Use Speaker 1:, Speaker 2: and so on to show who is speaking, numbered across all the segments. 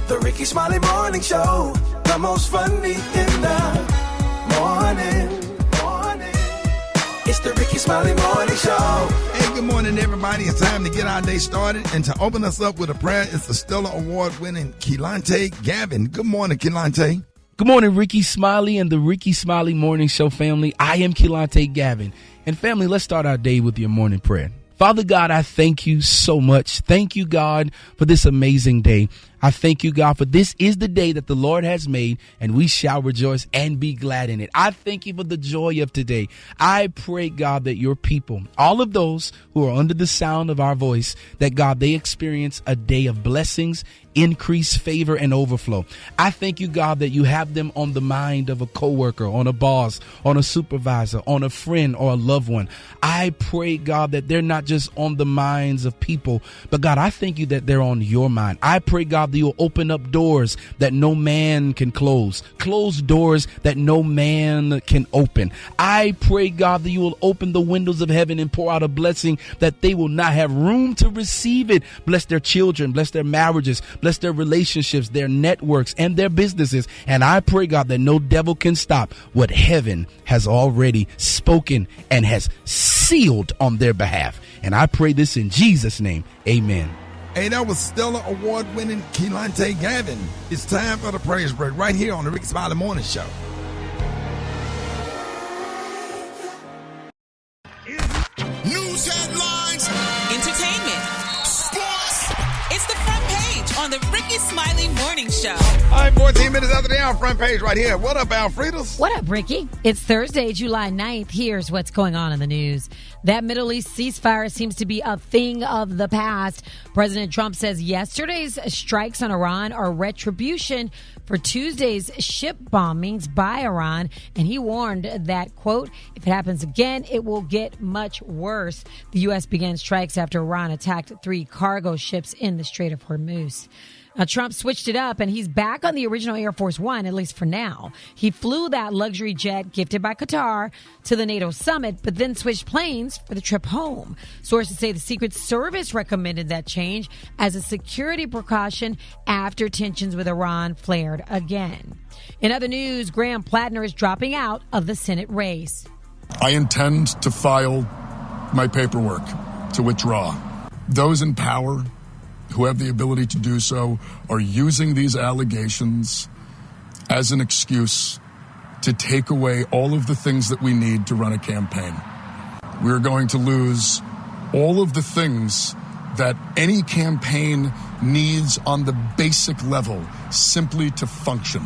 Speaker 1: The Rickey Smiley Morning Show, the most funny in the morning. It's the Rickey Smiley Morning Show.
Speaker 2: Hey, good morning, everybody. It's time to get our day started. And to open us up with a prayer is the Stellar Award-winning Kelontae Gavin. Good morning, Kelontae.
Speaker 3: Good morning, Rickey Smiley and the Rickey Smiley Morning Show family. I am Kelontae Gavin. And family, let's start our day with your morning prayer. Father God, I thank you so much. Thank you, God, for this amazing day. I thank you, God, for this is the day that the Lord has made, and we shall rejoice and be glad in it. I thank you for the joy of today. I pray, God, that your people, all of those who are under the sound of our voice, that, God, they experience a day of blessings, increase, favor, and overflow. I thank you, God, that you have them on the mind of a coworker, on a boss, on a supervisor, on a friend or a loved one. I pray, God, that they're not just on the minds of people, but, God, I thank you that they're on your mind. I pray, God, that you'll open up doors that no man can close doors that no man can open. I pray, God, that you will open the windows of heaven and pour out a blessing that they will not have room to receive it. Bless their children, bless their marriages, bless their relationships, their networks, and their businesses. And I pray, God, that no devil can stop what heaven has already spoken and has sealed on their behalf. And I pray this in Jesus' name. Amen.
Speaker 2: Hey, that was Stellar Award-winning Kelontae Gavin. It's time for the praise break right here on the Rickey Smiley Morning Show.
Speaker 4: News headlines,
Speaker 5: entertainment,
Speaker 4: sports.
Speaker 5: It's the front page on the Rickey Smiley Morning Show.
Speaker 2: All right, 14 minutes after the hour, front page right here. What up, Alfredas?
Speaker 6: What up, Ricky? It's Thursday, July 9th. Here's what's going on in the news. That Middle East ceasefire seems to be a thing of the past. President Trump says yesterday's strikes on Iran are retribution for Tuesday's ship bombings by Iran. And he warned that, quote, if it happens again, it will get much worse. The U.S. began strikes after Iran attacked 3 cargo ships in the Strait of Hormuz. Now, Trump switched it up, and he's back on the original Air Force One, at least for now. He flew that luxury jet gifted by Qatar to the NATO summit, but then switched planes for the trip home. Sources say the Secret Service recommended that change as a security precaution after tensions with Iran flared again. In other news, Graham Plattner is dropping out of the Senate race.
Speaker 4: I intend to file my paperwork to withdraw. Those in power who have the ability to do so are using these allegations as an excuse to take away all of the things that we need to run a campaign. We're going to lose all of the things that any campaign needs on the basic level simply to function.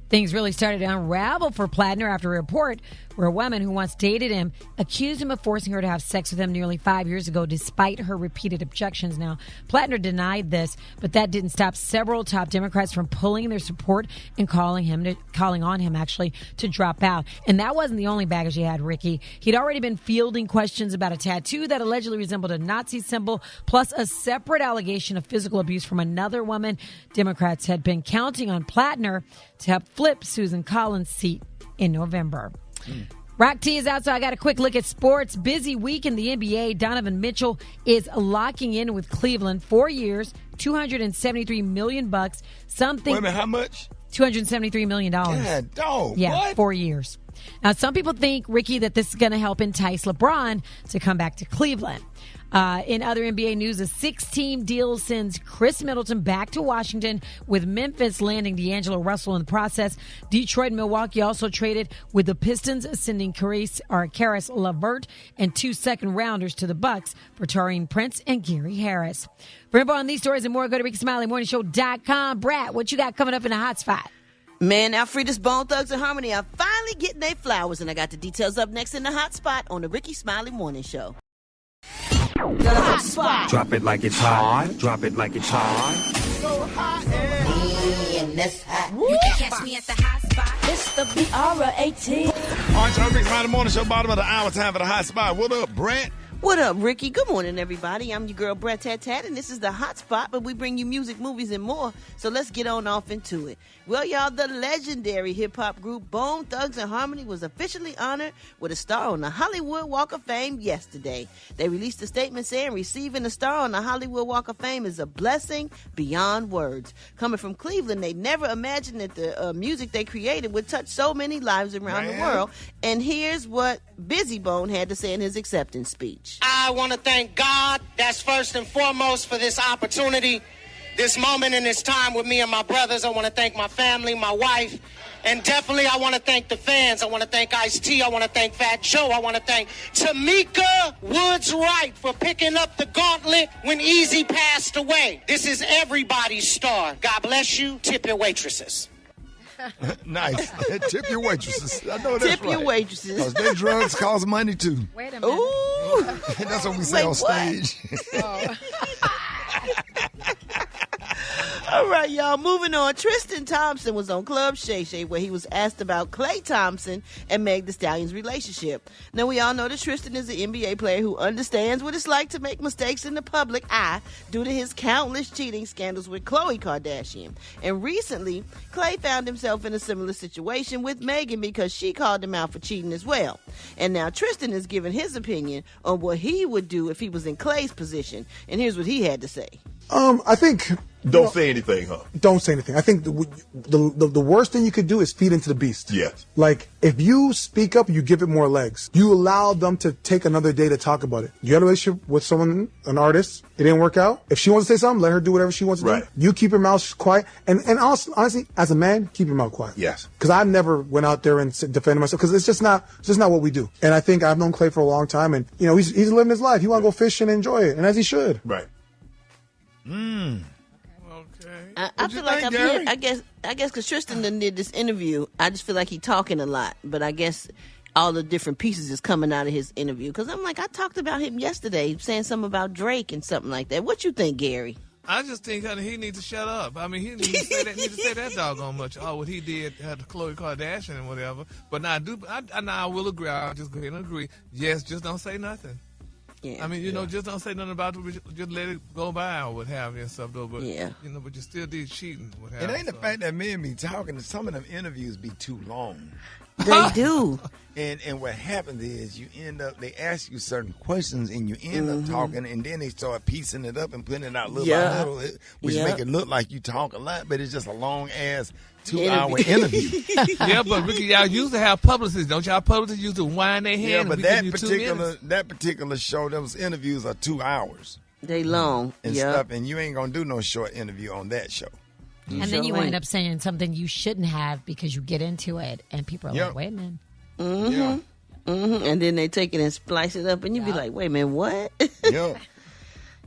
Speaker 6: Things really started to unravel for Plattner after a report where a woman who once dated him accused him of forcing her to have sex with him nearly 5 years ago, despite her repeated objections. Now, Plattner denied this, but that didn't stop several top Democrats from pulling their support and calling on him to drop out. And that wasn't the only baggage he had, Ricky. He'd already been fielding questions about a tattoo that allegedly resembled a Nazi symbol, plus a separate allegation of physical abuse from another woman. Democrats had been counting on Plattner to help flip Susan Collins' seat in November. Rock T is out, so I got a quick look at sports. Busy week in the NBA. Donovan Mitchell is locking in with Cleveland 4 years, $273 million. Something.
Speaker 2: Wait a minute, how much?
Speaker 6: $273 million.
Speaker 2: God, dog.
Speaker 6: Yeah,
Speaker 2: what?
Speaker 6: 4 years. Now, some people think, Ricky, that this is going to help entice LeBron to come back to Cleveland. In other NBA news, a 6-team deal sends Chris Middleton back to Washington, with Memphis landing D'Angelo Russell in the process. Detroit and Milwaukee also traded, with the Pistons sending Caris LeVert and 2 second-rounders to the Bucks for Taurean Prince and Gary Harris. For info on these stories and more, go to RickeySmileyMorningShow.com. Brat, what you got coming up in the hot spot?
Speaker 7: Man, Alfreda's Bone Thugs and Harmony are finally getting their flowers, and I got the details up next in the hot spot on the Rickey Smiley Morning Show. The hot spot.
Speaker 8: Drop it like it's hot. Drop it like it's hot.
Speaker 7: So hot and this hot.
Speaker 5: You can catch me at the hot spot.
Speaker 7: It's the BR18.
Speaker 2: All right, y'all, Rickey Smiley Morning Show, bottom of the hour, time for the hot spot. What up, Brat?
Speaker 7: What up, Ricky? Good morning, everybody. I'm your girl, Brat, and this is the Hot Spot, but we bring you music, movies, and more. So let's get on off into it. Well, y'all, the legendary hip-hop group Bone Thugs-n-Harmony was officially honored with a star on the Hollywood Walk of Fame yesterday. They released a statement saying receiving a star on the Hollywood Walk of Fame is a blessing beyond words. Coming from Cleveland, they never imagined that the music they created would touch so many lives around the world. And here's what Busy Bone had to say in his acceptance speech.
Speaker 9: I want to thank God, that's first and foremost, for this opportunity, this moment and this time with me and my brothers. I want to thank my family, my wife, and definitely I want to thank the fans. I want to thank Ice-T. I want to thank Fat Joe. I want to thank Tamika Woods-Wright for picking up the gauntlet when Easy passed away. This is everybody's star. God bless you. Tip your waitresses.
Speaker 2: Nice. Tip your waitresses. I know that's
Speaker 7: Tip your waitresses.
Speaker 2: Because their drugs cost money, too.
Speaker 6: Wait a minute.
Speaker 7: Ooh.
Speaker 2: That's what we say on stage.
Speaker 7: All right, y'all, moving on. Tristan Thompson was on Club Shay Shay where he was asked about Klay Thompson and Meg Thee Stallion's relationship. Now, we all know that Tristan is an NBA player who understands what it's like to make mistakes in the public eye due to his countless cheating scandals with Khloe Kardashian. And recently, Klay found himself in a similar situation with Megan because she called him out for cheating as well. And now Tristan is giving his opinion on what he would do if he was in Klay's position. And here's what he had to say.
Speaker 10: I think...
Speaker 11: Don't say anything, huh?
Speaker 10: Don't say anything. I think the worst thing you could do is feed into the beast.
Speaker 11: Yes.
Speaker 10: Like, if you speak up, you give it more legs. You allow them to take another day to talk about it. You had a relationship with someone, an artist, it didn't work out. If she wants to say something, let her do whatever she wants to do. You keep your mouth quiet. And honestly, as a man, keep your mouth quiet.
Speaker 11: Yes.
Speaker 10: Because I never went out there and defended myself, because it's just not what we do. And I think I've known Klay for a long time, and, you know, he's living his life. He want to go fishing and enjoy it, and as he should.
Speaker 11: Right.
Speaker 7: I feel like I'm here. I guess because Tristan done did this interview, I just feel like he's talking a lot. But I guess all the different pieces is coming out of his interview. Because I'm like, I talked about him yesterday, saying something about Drake and something like that. What you think, Gary?
Speaker 12: I just think he needs to shut up. I mean, he needs to say that doggone much. Oh, what he did to Khloe Kardashian and whatever. But now I will agree. I'll just go ahead and agree. Yes, just don't say nothing.
Speaker 7: Yeah.
Speaker 12: I mean, you know, just don't say nothing about it. Just let it go by or what have you and stuff, though. But, you know, but you still did cheating. What have
Speaker 2: It ain't the fact that men be talking. Some of them interviews be too long.
Speaker 7: They do.
Speaker 2: And what happens is you end up, they ask you certain questions and you end up talking, and then they start piecing it up and putting it out little by little, which make it look like you talk a lot, but it's just a long-ass 2-hour interview.
Speaker 12: Yeah, but Ricky, y'all used to have publicists. Don't y'all publicists used to wind their hand?
Speaker 2: Yeah, but that particular show, those interviews are 2 hours.
Speaker 7: They long.
Speaker 2: And stuff, and you ain't going to do no short interview on that show.
Speaker 6: And then you wind up saying something you shouldn't have because you get into it, and people are like, wait a minute.
Speaker 7: And then they take it and splice it up, and you be like, wait a minute, what?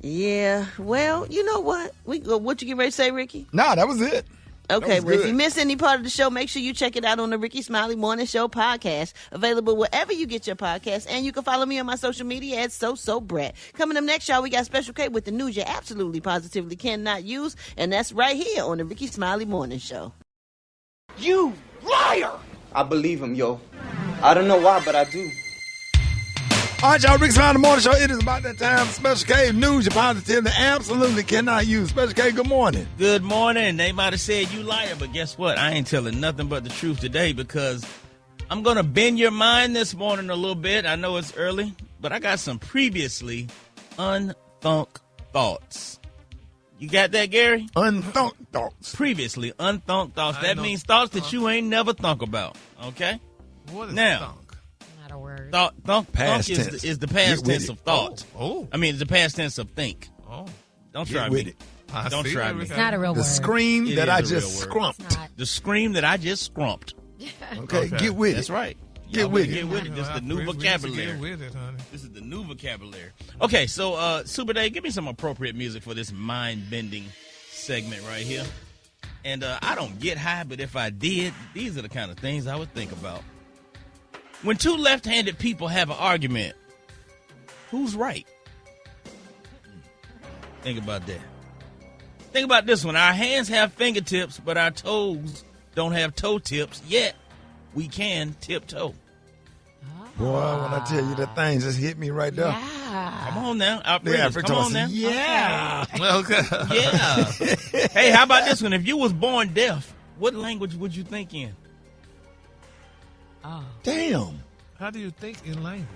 Speaker 7: Yeah. Well, you know what? What you get ready to say, Ricky?
Speaker 2: Nah, that was it.
Speaker 7: Okay, well, if you miss any part of the show, make sure you check it out on the Rickey Smiley Morning Show podcast, available wherever you get your podcasts, and you can follow me on my social media at Brat. Coming up next, y'all, we got Special K with the news you absolutely, positively cannot use, and that's right here on the Rickey Smiley Morning Show.
Speaker 13: You liar! I believe him, yo. I don't know why, but I do.
Speaker 2: All right, y'all, Rickey Smiley Morning Show. It is about that time. Special K, news you positively absolutely cannot use. Special K, good morning.
Speaker 14: Good morning. They might have said you liar, but guess what? I ain't telling nothing but the truth today because I'm going to bend your mind this morning a little bit. I know it's early, but I got some previously unthunk thoughts. You got that, Gary?
Speaker 2: Unthunk thoughts.
Speaker 14: Previously unthunk thoughts. That means thoughts that you ain't never thunk about, okay?
Speaker 12: What is
Speaker 14: now,
Speaker 6: not a word.
Speaker 14: Thunk
Speaker 2: tense.
Speaker 14: is the past tense of thought.
Speaker 12: Oh.
Speaker 14: I mean, it's the past tense of think.
Speaker 12: Oh.
Speaker 14: Don't try me. Don't try me.
Speaker 6: It's not a real word.
Speaker 2: The scream that I just scrumped.
Speaker 14: The scream that I just scrumped.
Speaker 2: Okay, get with it.
Speaker 14: That's right.
Speaker 2: Get with it.
Speaker 14: Get with it. This is the new vocabulary.
Speaker 12: Get with it, honey.
Speaker 14: This is the new vocabulary. Okay, so Super Dave, give me some appropriate music for this mind-bending segment right here. And I don't get high, but if I did, these are the kind of things I would think about. When two left-handed people have an argument, who's right? Think about that. Think about this one. Our hands have fingertips, but our toes don't have toe tips, yet we can tiptoe.
Speaker 2: Boy, when I tell you that thing just hit me right there.
Speaker 6: Yeah.
Speaker 14: Come on now.
Speaker 2: Yeah,
Speaker 14: come on now.
Speaker 2: Yeah.
Speaker 12: Okay.
Speaker 14: Yeah. Hey, how about this one? If you was born deaf, what language would you think in?
Speaker 6: Oh.
Speaker 2: Damn.
Speaker 12: How do you think in language?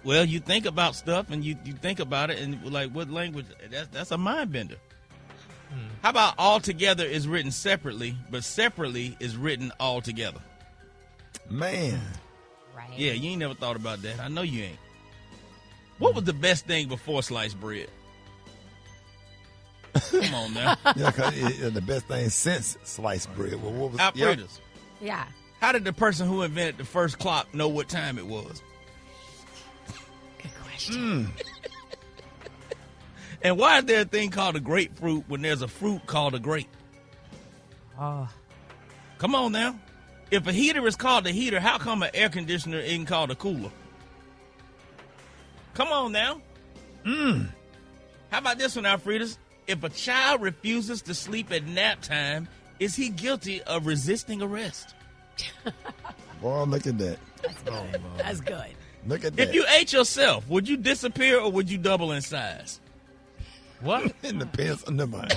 Speaker 14: Well, you think about stuff and you think about it and like what language? That's a mind bender. How about all together is written separately, but separately is written all together?
Speaker 2: Man.
Speaker 6: Right.
Speaker 14: Yeah, you ain't never thought about that. I know you ain't. What was the best thing before sliced bread? Come on now.
Speaker 2: Yeah, 'cause the best thing since sliced bread. Well, what was
Speaker 14: Alfredos.
Speaker 6: Yeah.
Speaker 14: How did the person who invented the first clock know what time it was?
Speaker 6: Good question.
Speaker 14: And why is there a thing called a grapefruit when there's a fruit called a grape?
Speaker 6: Oh.
Speaker 14: Come on now. If a heater is called a heater, how come an air conditioner isn't called a cooler? Come on now. How about this one, Alfredas? If a child refuses to sleep at nap time, is he guilty of resisting arrest?
Speaker 2: Boy, look at that.
Speaker 6: That's good.
Speaker 2: Look at that.
Speaker 14: If you ate yourself, would you disappear or would you double in size?
Speaker 12: What?
Speaker 2: It depends on the mind.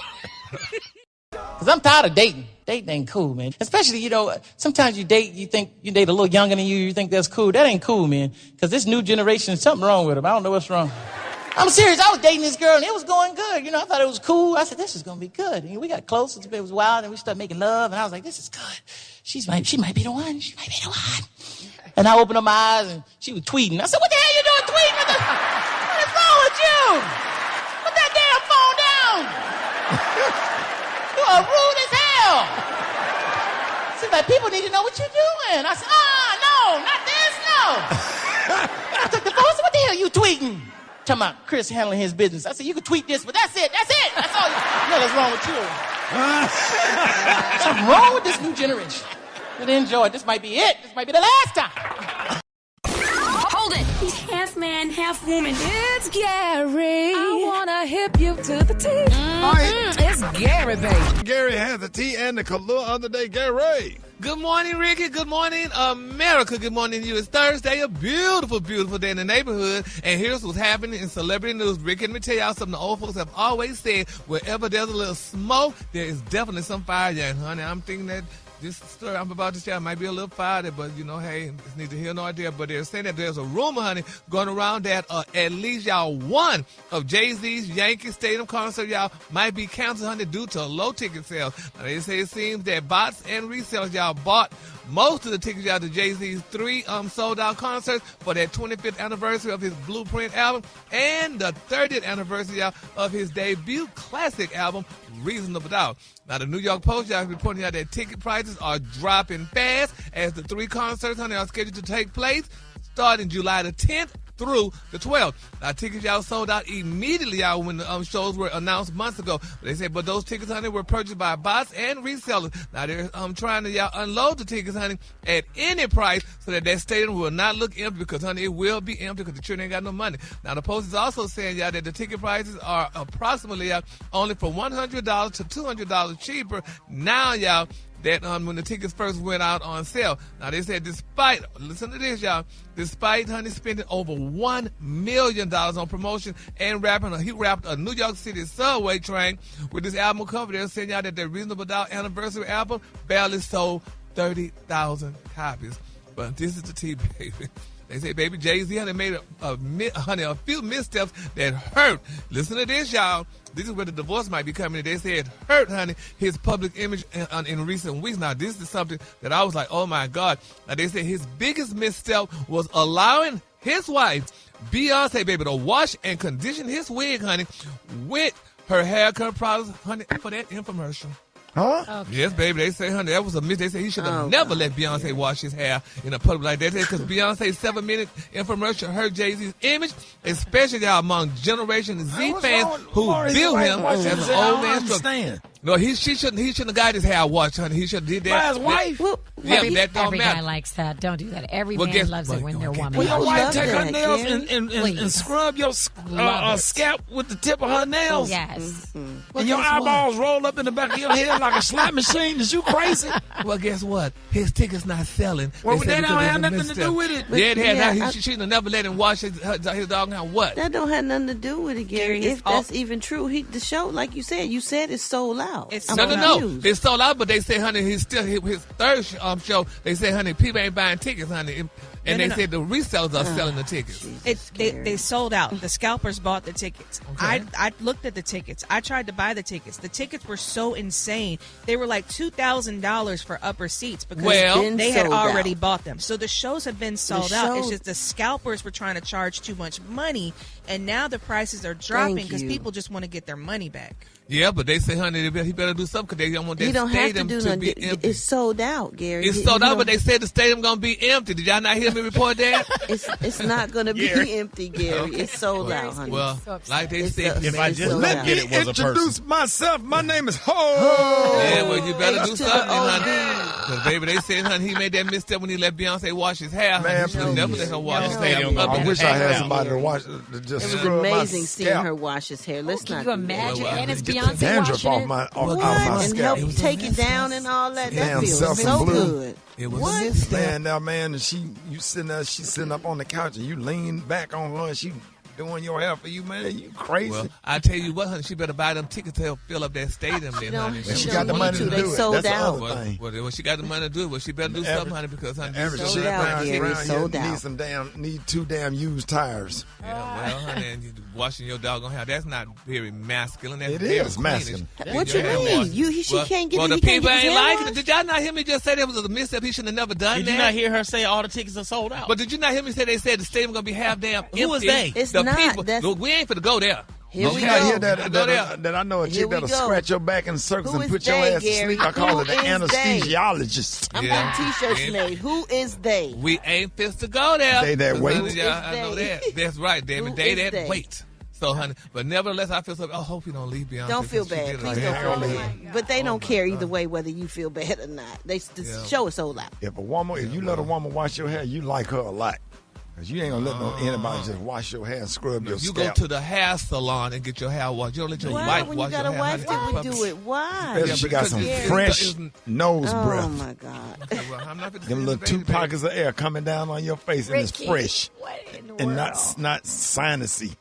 Speaker 11: Because I'm tired of dating. Dating ain't cool, man. Especially, sometimes you date a little younger than you think that's cool. That ain't cool, man. Because this new generation, something wrong with them. I don't know what's wrong. I'm serious. I was dating this girl, and it was going good. I thought it was cool. I said, this is going to be good. And we got close. It was wild, and we started making love. And I was like, this is good. She might be the one. She might be the one. And I opened up my eyes, and she was tweeting. I said, what the hell you doing tweeting? What is wrong with you? Put that damn phone down. You are rude as hell. Seems like people need to know what you're doing. I said, no, not this, no. I took the phone. I said, what the hell you tweeting? Talking about Chris handling his business. I said, you can tweet this, but that's it. That's all. What's wrong with you? Something wrong with this new generation. But enjoy it. This might be it. This might be the last time.
Speaker 15: Hold it. He's half man, half woman. It's Gary. I want to hip you to the T. It's Gary, baby.
Speaker 2: Gary has the tea and the color of the day. Gary.
Speaker 12: Good morning, Ricky. Good morning, America. Good morning to you. It's Thursday, a beautiful, beautiful day in the neighborhood. And here's what's happening in celebrity news. Ricky, let me tell y'all something the old folks have always said. Wherever there's a little smoke, there is definitely some fire there. And, honey, I'm thinking that this story I'm about to share might be a little fiery, but, hey, it's neither here nor there. But they're saying that there's a rumor, honey, going around that at least, y'all, one of Jay-Z's Yankee Stadium concert, y'all, might be canceled, honey, due to low ticket sales. Now, they say it seems that bots and resellers, y'all, bought most of the tickets, y'all, to Jay-Z's 3 sold-out concerts for that 25th anniversary of his Blueprint album and the 30th anniversary, y'all, of his debut classic album, Reasonable Doubt. Now, the New York Post, y'all, is reporting out that ticket prices are dropping fast as the 3 concerts, honey, are scheduled to take place starting July the 10th through the 12th. Now, tickets, y'all, sold out immediately, y'all, when the shows were announced months ago. They said, but those tickets, honey, were purchased by bots and resellers. Now, they're trying to, y'all, unload the tickets, honey, at any price so that stadium will not look empty because, honey, it will be empty because the children ain't got no money. Now, the Post is also saying, y'all, that the ticket prices are approximately, y'all, only from $100 to $200 cheaper now, y'all, that when the tickets first went out on sale. Now, they said listen to this, y'all, despite, honey, spending over $1 million on promotion and he wrapped a New York City subway train with this album cover. They're saying, y'all, that their Reasonable Doubt anniversary album barely sold 30,000 copies. But this is the tea, baby. They say, baby, Jay-Z, honey, made a few missteps that hurt. Listen to this, y'all. This is where the divorce might be coming. They say it hurt, honey, his public image in recent weeks. Now, this is something that I was like, oh, my God. Now, they say his biggest misstep was allowing his wife, Beyonce, baby, to wash and condition his wig, honey, with her haircut products, honey, for that infomercial.
Speaker 2: Huh?
Speaker 6: Okay.
Speaker 12: Yes, baby. They say, honey, that was a miss. They say he should have never let Beyonce wash his hair in a public like that. Because Beyonce's 7-minute infomercial hurt Jay-Z's image, especially y'all among Generation Z fans who view him as an old man.
Speaker 2: Understand.
Speaker 12: No, he shouldn't have got his hair washed, honey. He should have did that.
Speaker 2: By his wife?
Speaker 12: Yeah, that don't
Speaker 6: Every
Speaker 12: matter.
Speaker 6: guy likes that. Don't do that. Every
Speaker 12: Well,
Speaker 6: man
Speaker 12: guess-
Speaker 6: loves it when their woman.
Speaker 2: Well, your wife
Speaker 7: love
Speaker 2: take her
Speaker 7: that,
Speaker 2: nails
Speaker 7: Gary.
Speaker 2: and scrub your
Speaker 6: Love it.
Speaker 2: scalp with the tip of her nails.
Speaker 6: Yes.
Speaker 2: And your eyeballs roll up in the back of your head like a slot machine. Is you crazy?
Speaker 12: Well, guess what? His ticket's not selling.
Speaker 2: Well,
Speaker 12: They
Speaker 2: that
Speaker 12: said
Speaker 2: don't
Speaker 12: because
Speaker 2: have
Speaker 12: of the
Speaker 2: nothing to do
Speaker 12: misstep.
Speaker 2: with it.
Speaker 12: Yeah, it had.
Speaker 7: Yeah,
Speaker 12: Now, she shouldn't have never let him wash his dog out. What?
Speaker 7: That don't have nothing to do with it, Gary.
Speaker 16: Gary,
Speaker 7: If that's even true, the show, like you said it's sold out.
Speaker 16: It's
Speaker 7: I'm
Speaker 12: No.
Speaker 7: confused.
Speaker 12: It's sold out, but they say, honey, his third show. They say, honey, people ain't buying tickets, honey, and
Speaker 16: No.
Speaker 12: they said the resellers are selling the tickets.
Speaker 16: They sold out. The scalpers bought the tickets.
Speaker 12: Okay.
Speaker 16: I looked at the tickets. I tried to buy the tickets. The tickets were so insane. They were like $2,000 for upper seats because
Speaker 12: Well,
Speaker 16: they had
Speaker 7: sold
Speaker 16: already
Speaker 7: out.
Speaker 16: bought them. So the shows have been sold out. It's
Speaker 7: shows-
Speaker 16: just the scalpers were trying to charge too much money, and now the prices are dropping because
Speaker 7: you.
Speaker 16: people just want to get their money back.
Speaker 12: Yeah, but they say, honey, he better do something because they don't want that
Speaker 7: He don't have to
Speaker 12: stadium
Speaker 7: do
Speaker 12: to
Speaker 7: nothing.
Speaker 12: be empty.
Speaker 7: It's sold out, Gary.
Speaker 12: It's sold out, but they said the stadium gonna be empty. Did y'all not hear me report that?
Speaker 7: It's not going to be empty, Gary.
Speaker 12: Okay.
Speaker 7: It's sold out, honey.
Speaker 12: Well, like they said,
Speaker 14: If I just
Speaker 7: sold
Speaker 14: look
Speaker 7: out.
Speaker 14: at it was a
Speaker 2: Introduce
Speaker 14: person.
Speaker 2: myself. My name is Ho.
Speaker 12: yeah, well, you better do
Speaker 7: To the
Speaker 12: something,
Speaker 7: OD.
Speaker 12: honey. Because, baby, they said, honey, he made that misstep when he let Beyonce wash his hair.
Speaker 2: Man,
Speaker 12: He should never let her wash his
Speaker 14: Stadium
Speaker 12: hair.
Speaker 14: gonna
Speaker 2: I
Speaker 14: be
Speaker 2: wish I
Speaker 14: packed
Speaker 2: had
Speaker 14: out.
Speaker 2: somebody to watch to just
Speaker 7: It was
Speaker 2: scrub
Speaker 7: amazing
Speaker 2: my
Speaker 7: seeing
Speaker 2: scalp.
Speaker 7: her wash his hair. Let's
Speaker 6: Can
Speaker 7: not
Speaker 6: you
Speaker 7: do that.
Speaker 6: imagine?
Speaker 12: Well,
Speaker 6: And it's
Speaker 2: Get the
Speaker 6: Beyonce
Speaker 2: dandruff
Speaker 6: washing
Speaker 2: off
Speaker 6: it.
Speaker 2: my
Speaker 7: What?
Speaker 2: my
Speaker 7: And
Speaker 2: scalp.
Speaker 7: help take it down and all that.
Speaker 2: Damn,
Speaker 7: That feels
Speaker 2: self
Speaker 7: so
Speaker 2: and blue.
Speaker 7: good.
Speaker 12: It was
Speaker 7: What?
Speaker 12: a misstep.
Speaker 2: Man, now, man, and you sitting there, she's sitting up on the couch, and you lean back on her, and she doing your hair for you, man. You crazy.
Speaker 12: Well, I tell you what, honey, she better buy them tickets to help fill up that stadium. Then, honey.
Speaker 2: she
Speaker 7: don't
Speaker 2: got the
Speaker 7: need
Speaker 2: money to
Speaker 7: to. They
Speaker 2: do it.
Speaker 7: sold
Speaker 2: That's the
Speaker 7: out.
Speaker 2: other thing.
Speaker 12: Well, she got the money to do it. Well, she better do something, honey, because honey,
Speaker 2: Average
Speaker 7: Sold
Speaker 2: shit
Speaker 7: out,
Speaker 2: around
Speaker 7: Gary,
Speaker 2: here
Speaker 7: sold out.
Speaker 2: need two damn used tires.
Speaker 12: yeah, well, honey, and you washing your doggone hair, that's not very masculine. That's
Speaker 2: It
Speaker 12: very
Speaker 2: is
Speaker 12: cleanish.
Speaker 2: masculine.
Speaker 7: What
Speaker 12: Your
Speaker 7: you
Speaker 12: hair
Speaker 7: mean?
Speaker 12: washed.
Speaker 7: She can't get
Speaker 12: well,
Speaker 7: it.
Speaker 12: the
Speaker 7: He can't
Speaker 12: people
Speaker 7: get his
Speaker 12: ain't
Speaker 7: hair
Speaker 12: liking it.
Speaker 7: washed?
Speaker 12: Did y'all not hear me just say that was a misstep? He should have never done
Speaker 14: Did
Speaker 12: that.
Speaker 14: you not hear her say all the tickets are sold out?
Speaker 12: But did you not hear me say they said the stadium gonna be half damn empty?
Speaker 14: Who was they?
Speaker 7: It's
Speaker 12: the
Speaker 7: not.
Speaker 12: people.
Speaker 7: That's-
Speaker 12: Look, we ain't finna go there.
Speaker 7: Here we
Speaker 2: Okay,
Speaker 7: go.
Speaker 2: I hear that,
Speaker 12: Go there.
Speaker 2: that I know a
Speaker 7: Here
Speaker 2: chick
Speaker 7: we
Speaker 2: that'll
Speaker 7: go.
Speaker 2: scratch your back in circles
Speaker 7: Who
Speaker 2: and
Speaker 7: is
Speaker 2: put your
Speaker 7: they,
Speaker 2: ass to
Speaker 7: Gary?
Speaker 2: sleep. I call
Speaker 7: Who
Speaker 2: her the
Speaker 7: is they?
Speaker 2: anesthesiologist.
Speaker 7: I'm
Speaker 12: Yeah.
Speaker 7: getting T-shirts
Speaker 12: Yeah.
Speaker 7: made. Who is they?
Speaker 12: We ain't fist to go there.
Speaker 2: They that wait.
Speaker 12: Honey, yeah, I know
Speaker 7: they?
Speaker 12: that. That's right, damn
Speaker 7: Who
Speaker 12: it. They
Speaker 7: is
Speaker 12: that
Speaker 7: they?
Speaker 12: wait. So, honey, but nevertheless, I feel so. I hope you don't leave Beyonce.
Speaker 7: Don't feel
Speaker 12: She
Speaker 7: bad.
Speaker 12: did
Speaker 7: Please
Speaker 12: it.
Speaker 7: don't
Speaker 2: Yeah,
Speaker 7: feel
Speaker 2: I
Speaker 7: bad. But they don't care either way whether you feel bad or not. The
Speaker 12: Yeah.
Speaker 7: show is sold out.
Speaker 2: If you let a woman wash your hair, you like her a lot. Cause you ain't gonna let anybody just wash your hair and scrub your
Speaker 12: You
Speaker 2: scalp.
Speaker 12: go to the hair salon and get your hair washed. You don't let your
Speaker 7: Why?
Speaker 12: wife
Speaker 7: When
Speaker 12: wash
Speaker 7: you got
Speaker 12: your
Speaker 7: a
Speaker 12: hair.
Speaker 7: wife
Speaker 12: honey.
Speaker 7: that would do it. Why?
Speaker 2: Especially she got
Speaker 12: because
Speaker 2: some
Speaker 12: it's-
Speaker 2: fresh
Speaker 12: it's-
Speaker 2: nose
Speaker 7: Oh
Speaker 2: breath.
Speaker 7: my God.
Speaker 12: Okay, well, I'm not finna
Speaker 2: Them
Speaker 12: say
Speaker 2: little
Speaker 12: this,
Speaker 2: two
Speaker 12: baby.
Speaker 2: pockets of air coming down on your face and it's
Speaker 6: Ricky,
Speaker 2: fresh
Speaker 6: what in the
Speaker 2: and
Speaker 6: world?
Speaker 2: not sinusy.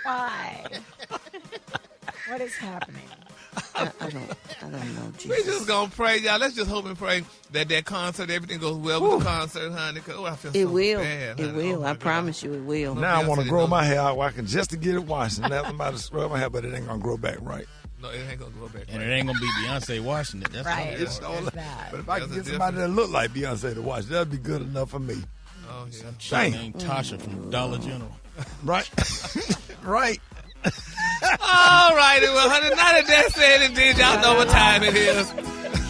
Speaker 6: Why? What is happening?
Speaker 7: I don't know.
Speaker 12: We
Speaker 7: Jesus.
Speaker 12: just gonna pray, y'all. Let's just hope and pray that concert, everything goes well with the concert, honey. 'Cause, I feel
Speaker 7: It
Speaker 12: so
Speaker 7: will.
Speaker 12: bad,
Speaker 7: It
Speaker 12: honey.
Speaker 7: will.
Speaker 12: Oh, my
Speaker 7: I
Speaker 12: God.
Speaker 7: promise you, it will.
Speaker 2: Now I want to
Speaker 12: Beyonce
Speaker 2: grow
Speaker 12: knows.
Speaker 2: my hair out where I can just to get it washed and have somebody to scrub my hair, but it ain't gonna grow back right.
Speaker 12: No, it ain't gonna go back.
Speaker 14: And it ain't gonna be Beyonce washing it. That's
Speaker 6: Right.
Speaker 14: all.
Speaker 2: It's all-
Speaker 6: There's that.
Speaker 2: But if I
Speaker 12: There's
Speaker 2: can
Speaker 12: a
Speaker 2: get somebody that look like Beyonce to wash, that'd be good enough for me.
Speaker 12: Oh, yeah.
Speaker 14: Chick named Tasha from Dollar General.
Speaker 2: Right? Right.
Speaker 12: All righty, well, honey, now that that's said and did, y'all know what time it is.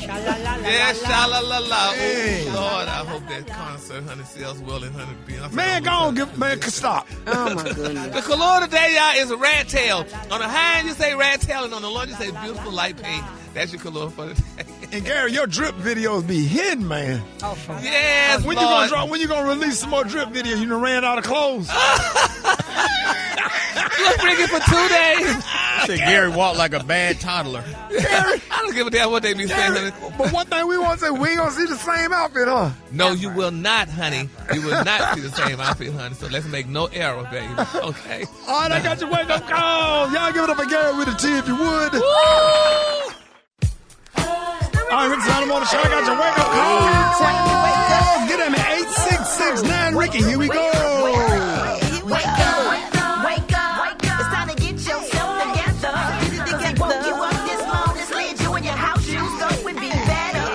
Speaker 12: Yeah, sha-la-la-la.
Speaker 2: Hey.
Speaker 12: Oh, Lord, I hope that concert, honey, sells well and honey, Beyonce.
Speaker 2: Man, go on, stop.
Speaker 7: Oh my goodness.
Speaker 12: The color today, y'all, is a rat tail. On the high end, you say rat tail, and on the low end, you say beautiful light pink. That's your color for today.
Speaker 2: And Gary, your drip videos be hidden, man.
Speaker 6: Oh, for
Speaker 12: Yes,
Speaker 2: When
Speaker 12: Lord.
Speaker 2: you gonna release some more drip videos? You done ran out of clothes.
Speaker 12: Look, Ricky, for 2 days.
Speaker 14: Said Gary walked like a bad toddler.
Speaker 12: I don't give a damn what they be saying, honey.
Speaker 2: But one thing we want to say, we ain't gonna see the same outfit, huh?
Speaker 12: No, you will not, honey. You will not see the same outfit, honey. So let's make no error, baby. Okay.
Speaker 2: All right, I got your wake up call. Y'all give it up for Gary with a T if you would. All right, Ricky Smiley on the show. I got your wake up call. Get at me, 8669 Ricky. Here we go.
Speaker 17: Wake up. It's time to get yourself together. Cause he woke you up this morning, slid you in your house shoes, so it be better.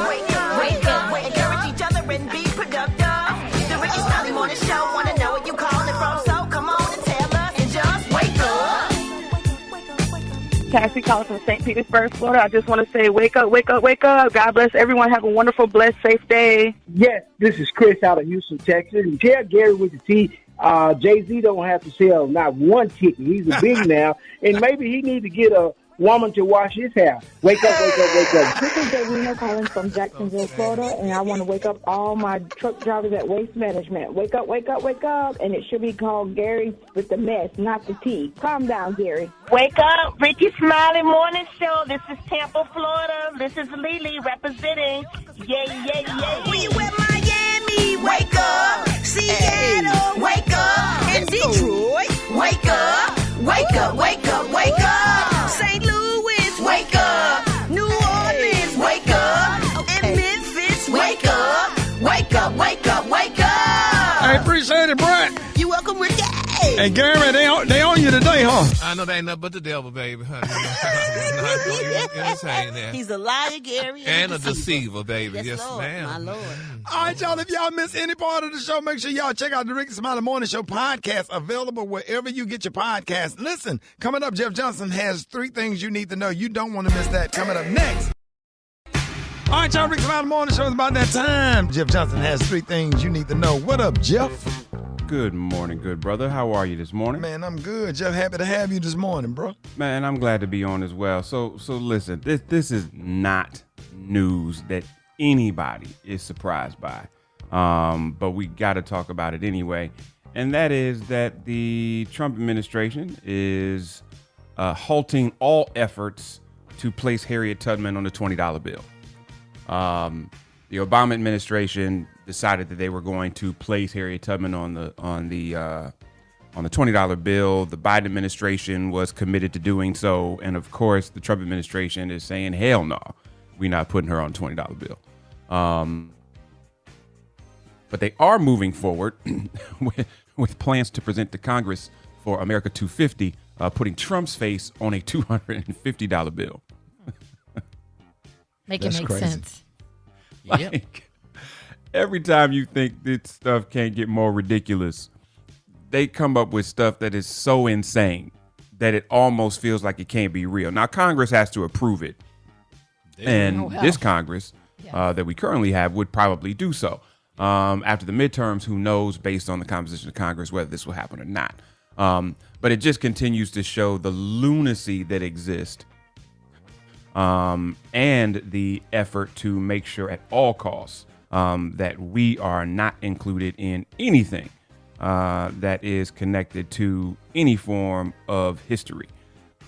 Speaker 17: Wake up. Encourage each other and be productive. The Rickey Smiley Morning Show, wanna know where you calling from, so come on and tell us and just wake up.
Speaker 18: Cassie calling from St. Petersburg, Florida. I just want to say, wake up, wake up, wake up. God bless everyone. Have a wonderful, blessed, safe day.
Speaker 19: Yes, this is Chris out of Houston, Texas. And tell Gary with the T, Jay-Z don't have to sell not one ticket. He's a big now. And maybe he need to get a woman to wash his hair. Wake up, wake up, wake up.
Speaker 20: This is Davina calling from Jacksonville, Florida, and I want to wake up all my truck drivers at Waste Management. Wake up, wake up, wake up. And it should be called Gary with the mess, not the T. Calm down, Gary.
Speaker 21: Wake up, Rickey Smiley Morning Show. This is Tampa, Florida. This is Lily representing. Yay, yay, yay.
Speaker 17: When you at Miami, wake up. Seattle, wake up. And Detroit, wake up. Wake up, wake up, wake up. St. Louis, wake up. New Orleans, wake up. And Memphis, wake up. Wake up, wake up, wake up.
Speaker 2: I appreciate it, Brat.
Speaker 7: You welcome, Ricky.
Speaker 2: Hey, Gary, they on you today, huh?
Speaker 12: I know they ain't nothing but the devil, baby. I'm not going to entertain that.
Speaker 7: He's a liar, Gary.
Speaker 12: And a deceiver, baby.
Speaker 7: Yes,
Speaker 12: Yes, ma'am.
Speaker 7: My Lord.
Speaker 2: All right, y'all, if y'all miss any part of the show, make sure y'all check out the Rickey Smiley Morning Show podcast, available wherever you get your podcast. Listen, coming up, Jeff Johnson has 3 things you need to know. You don't want to miss that. Coming up next. All right, y'all, Rickey Smiley Morning Show is about that time. Jeff Johnson has 3 things you need to know. What up, Jeff?
Speaker 22: Good morning, good brother. How are you this morning?
Speaker 2: Man, I'm good, Jeff. Happy to have you this morning, bro.
Speaker 22: Man, I'm glad to be on as well. So listen, this is not news that anybody is surprised by, but we got to talk about it anyway. And that is that the Trump administration is halting all efforts to place Harriet Tubman on the $20 bill. The Obama administration decided that they were going to place Harriet Tubman on the $20 bill. The Biden administration was committed to doing so, and of course, the Trump administration is saying, "Hell no, we're not putting her on the $20 bill." But they are moving forward with plans to present to Congress for America 250, putting Trump's face on a $250 bill.
Speaker 6: Make it make sense.
Speaker 22: Like, every time you think this stuff can't get more ridiculous, they come up with stuff that is so insane that it almost feels like it can't be real. Now, Congress has to approve it. And this Congress that we currently have would probably do so. After the midterms, who knows, based on the composition of Congress, whether this will happen or not. But it just continues to show the lunacy that exists. And the effort to make sure at all costs that we are not included in anything that is connected to any form of history.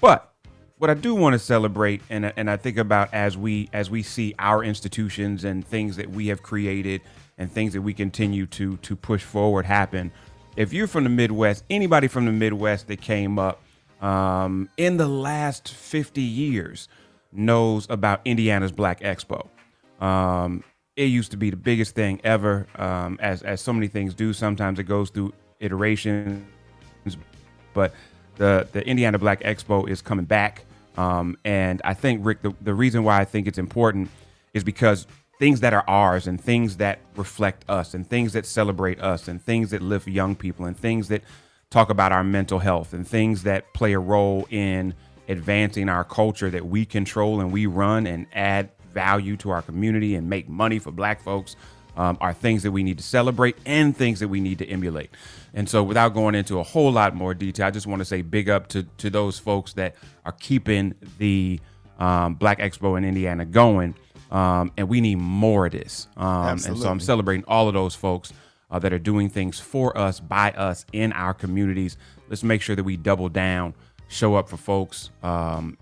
Speaker 22: But what I do want to celebrate, and I think about as we see our institutions and things that we have created and things that we continue to push forward happen. If you're from the Midwest, anybody from the Midwest that came up in the last 50 years knows about Indiana's Black Expo. It used to be the biggest thing ever, as so many things do. Sometimes it goes through iterations, but the Indiana Black Expo is coming back. And I think, Rick, the reason why I think it's important is because things that are ours and things that reflect us and things that celebrate us and things that lift young people and things that talk about our mental health and things that play a role in advancing our culture that we control and we run and add value to our community and make money for Black folks are things that we need to celebrate and things that we need to emulate. And so without going into a whole lot more detail, I just want to say big up to those folks that are keeping the Black Expo in Indiana going. And we need more of this. And so I'm celebrating all of those folks that are doing things for us, by us, in our communities. Let's make sure that we double down, show up for folks,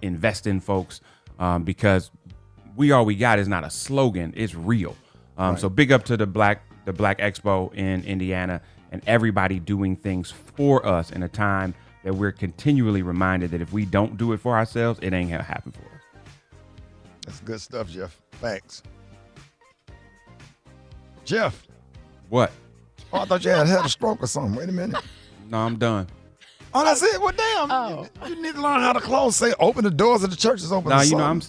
Speaker 22: invest in folks, because all we got is not a slogan, it's real. Right. So big up to the Black Expo in Indiana and everybody doing things for us in a time that we're continually reminded that if we don't do it for ourselves, it ain't gonna happen for us.
Speaker 2: That's good stuff, Jeff. Thanks. Jeff.
Speaker 22: What?
Speaker 2: Oh, I thought you had a stroke or something. Wait a minute.
Speaker 22: No, I'm done.
Speaker 2: Oh, that's it. Well, damn. You need to learn how to close. Say, open the doors of the church is open.
Speaker 22: No, you know,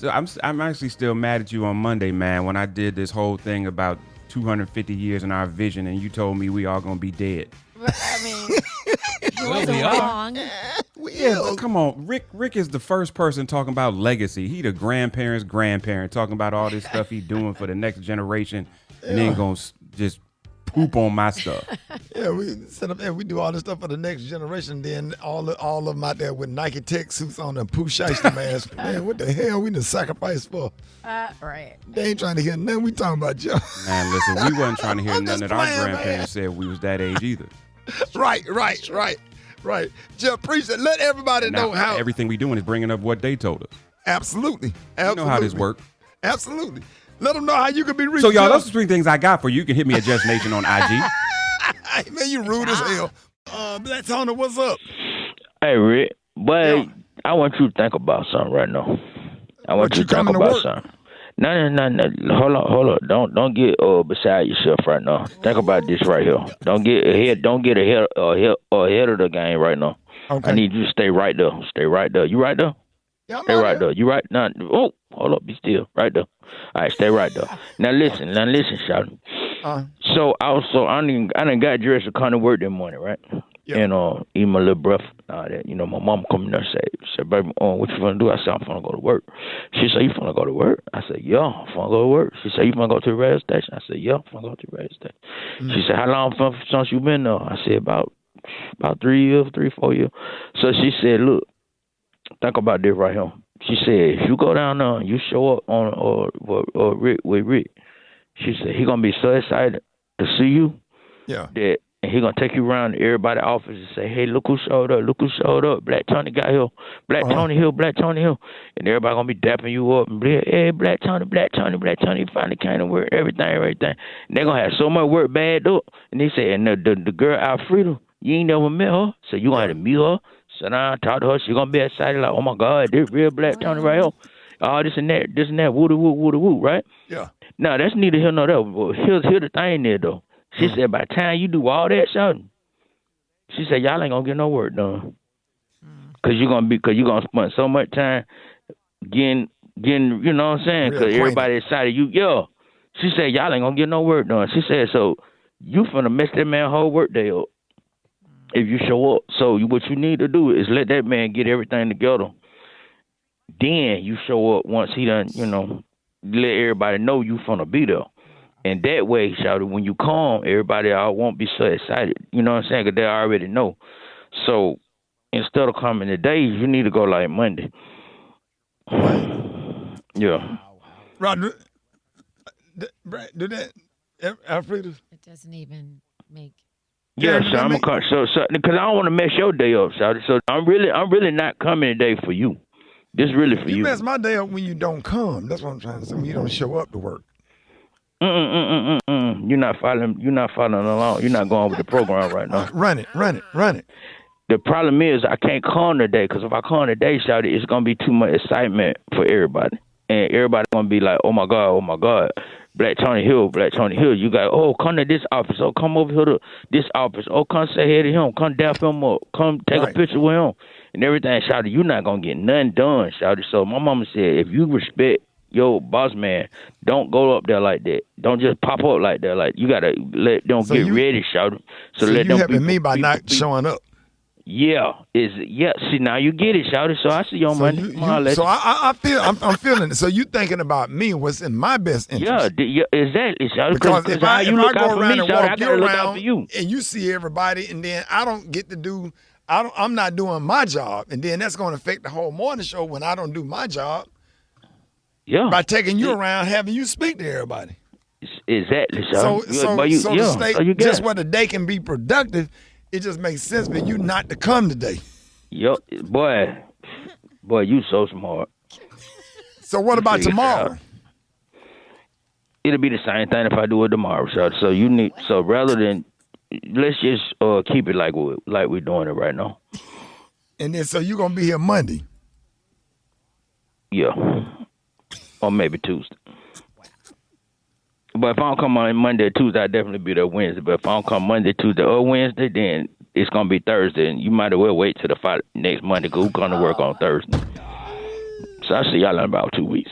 Speaker 22: I'm actually still mad at you on Monday, man. When I did this whole thing about 250 years in our vision, and you told me we all gonna be dead.
Speaker 6: I mean, you wasn't wrong.
Speaker 22: Yeah, come on. Rick is the first person talking about legacy. He the grandparents' grandparent talking about all this stuff he doing for the next generation, and then gonna just poop on my stuff.
Speaker 2: Yeah, we set up and we do all this stuff for the next generation. Then all of them out there with Nike Tech suits on and Pooh Shiesty mask. Man, what the hell we done sacrifice for?
Speaker 6: Right.
Speaker 2: They ain't trying to hear nothing we talking about, Joe.
Speaker 22: Man, listen, we wasn't trying to hear nothing that our grandparents said we was that age either.
Speaker 2: Right. Jeff, appreciate. Let everybody know how.
Speaker 22: Everything we doing is bringing up what they told us.
Speaker 2: Absolutely.
Speaker 22: You know how this works.
Speaker 2: Absolutely. Let them know how you can be reached.
Speaker 22: So, y'all, those are 3 things I got for you. You can hit me at Just Nation on IG.
Speaker 2: Man, you rude as hell. Black Tony, what's up?
Speaker 1: Hey, Rick. But I want you to think about something right now. I want you to think about something. No. Hold on. Don't get beside yourself right now. Think about this right here. Don't get ahead. Don't get ahead of the game right now. Okay. I need you to stay right there. Stay right there. You right there?
Speaker 2: Yeah,
Speaker 1: stay right there. You right now? Oh, hold up. Be still. Right there. All right, stay right there. Now listen, shawty. So also, I done got dressed to come to work that morning, right? Yeah. And eat my little breath. That my mom come in there and say, baby, what you finna do? I said, I'm finna go to work. She said, you finna go to work? I said, yeah, I'm finna go to work. She said, you finna go to the radio station? I said, yeah, I'm finna go to the radio station. Mm-hmm. She said, how long since you been there? I said, about 3 years, 4 years. So she said, look, think about this right here. She said, if you go down there and you show up on with Rick, she said, he gonna be so excited to see you.
Speaker 2: Yeah.
Speaker 1: That and he gonna take you around to everybody's office and say, hey, look who showed up. Black Tony got here. Tony Hill. And everybody gonna be dapping you up and be like, hey, Black Tony finally came to work, everything. And they gonna have so much work bagged up. And they say, and the girl Alfreda, you ain't never met her, so you gonna have to meet her. Sit down, talk to her. She gonna be excited like, oh my God, this real Black Tony right here. All this and that, woo, right?
Speaker 2: Yeah.
Speaker 1: No, that's neither here nor there. But here's the thing there though. She said by the time you do all that shouting, she said y'all ain't gonna get no work done. Cause you're gonna spend so much time getting, you know what I'm saying? Cause everybody excited you. Yeah. She said y'all ain't gonna get no work done. She said so you finna mess that man whole work day up if you show up. So what you need to do is let that man get everything together. Then you show up once he done, let everybody know you finna be there. And that way, shawty, when you come, everybody won't be so excited. You know what I'm saying? Because they already know. So instead of coming today, you need to go like Monday. Yeah.
Speaker 2: Rod, Brat, do that, Alfreda?
Speaker 6: It doesn't even make.
Speaker 1: Yeah, so I'm gonna so because I don't want to mess your day up, shawty. So I'm really not coming today for you. This is really for you.
Speaker 2: You mess my day up when you don't come. That's what I'm trying to say. When you don't show up to work.
Speaker 1: You're not following along. You're not going with the program right now.
Speaker 2: Run it.
Speaker 1: The problem is I can't come today because if I come today, shawty, it's gonna be too much excitement for everybody, and everybody gonna be like, oh my God, Black Tony Hill. You got come to this office. Oh, come over here to this office. Oh, come say hey to him. Come dap him up. Come take a picture with him and everything, shawty. You're not gonna get nothing done, shawty. So my mama said, if you respect yo, boss man, don't go up there like that. Don't just pop up like that. Like you gotta let them get ready, shout.
Speaker 2: So let you helping me by not showing up.
Speaker 1: Yeah, see now you get it, shout. So I see you on Monday.
Speaker 2: I'm feeling it. So you thinking about me? What's in my best interest?
Speaker 1: Yeah, exactly, shout.
Speaker 2: Because if I go around and walk you around and you see everybody, and then I don't get to do. I'm not doing my job, and then that's going to affect the whole morning show when I don't do my job.
Speaker 1: Yeah.
Speaker 2: By taking you around, having you speak to everybody.
Speaker 1: Exactly.
Speaker 2: So to stay just where the day can be productive, it just makes sense for you not to come today.
Speaker 1: Yo, boy, you so smart.
Speaker 2: So what about tomorrow?
Speaker 1: It'll be the same thing if I do it tomorrow. So rather than let's just keep it like we're doing it right now.
Speaker 2: And then so you're gonna be here Monday.
Speaker 1: Yeah. Or maybe Tuesday. But if I don't come on Monday or Tuesday, I'll definitely be there Wednesday. But if I don't come Monday, Tuesday, or Wednesday, then it's going to be Thursday. And you might as well wait till the next Monday because we're going to work on Thursday. So I'll see y'all in about 2 weeks.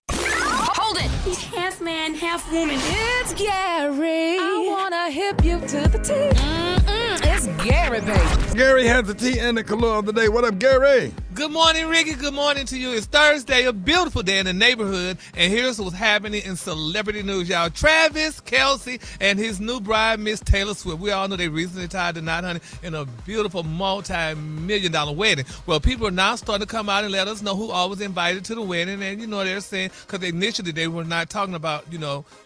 Speaker 15: Hold it! He's half man, half woman. It's Gary. I want to hip you to the T. It's It's Gary, baby.
Speaker 2: Gary has the tea and the color of the day. What up, Gary?
Speaker 12: Good morning, Ricky. Good morning to you. It's Thursday, a beautiful day in the neighborhood, and here's what's happening in celebrity news, y'all. Travis Kelce and his new bride, Miss Taylor Swift. We all know they recently tied the knot, honey, in a beautiful multi-million-dollar wedding. Well, people are now starting to come out and let us know who all was invited to the wedding, and they're saying, because initially they were not talking about,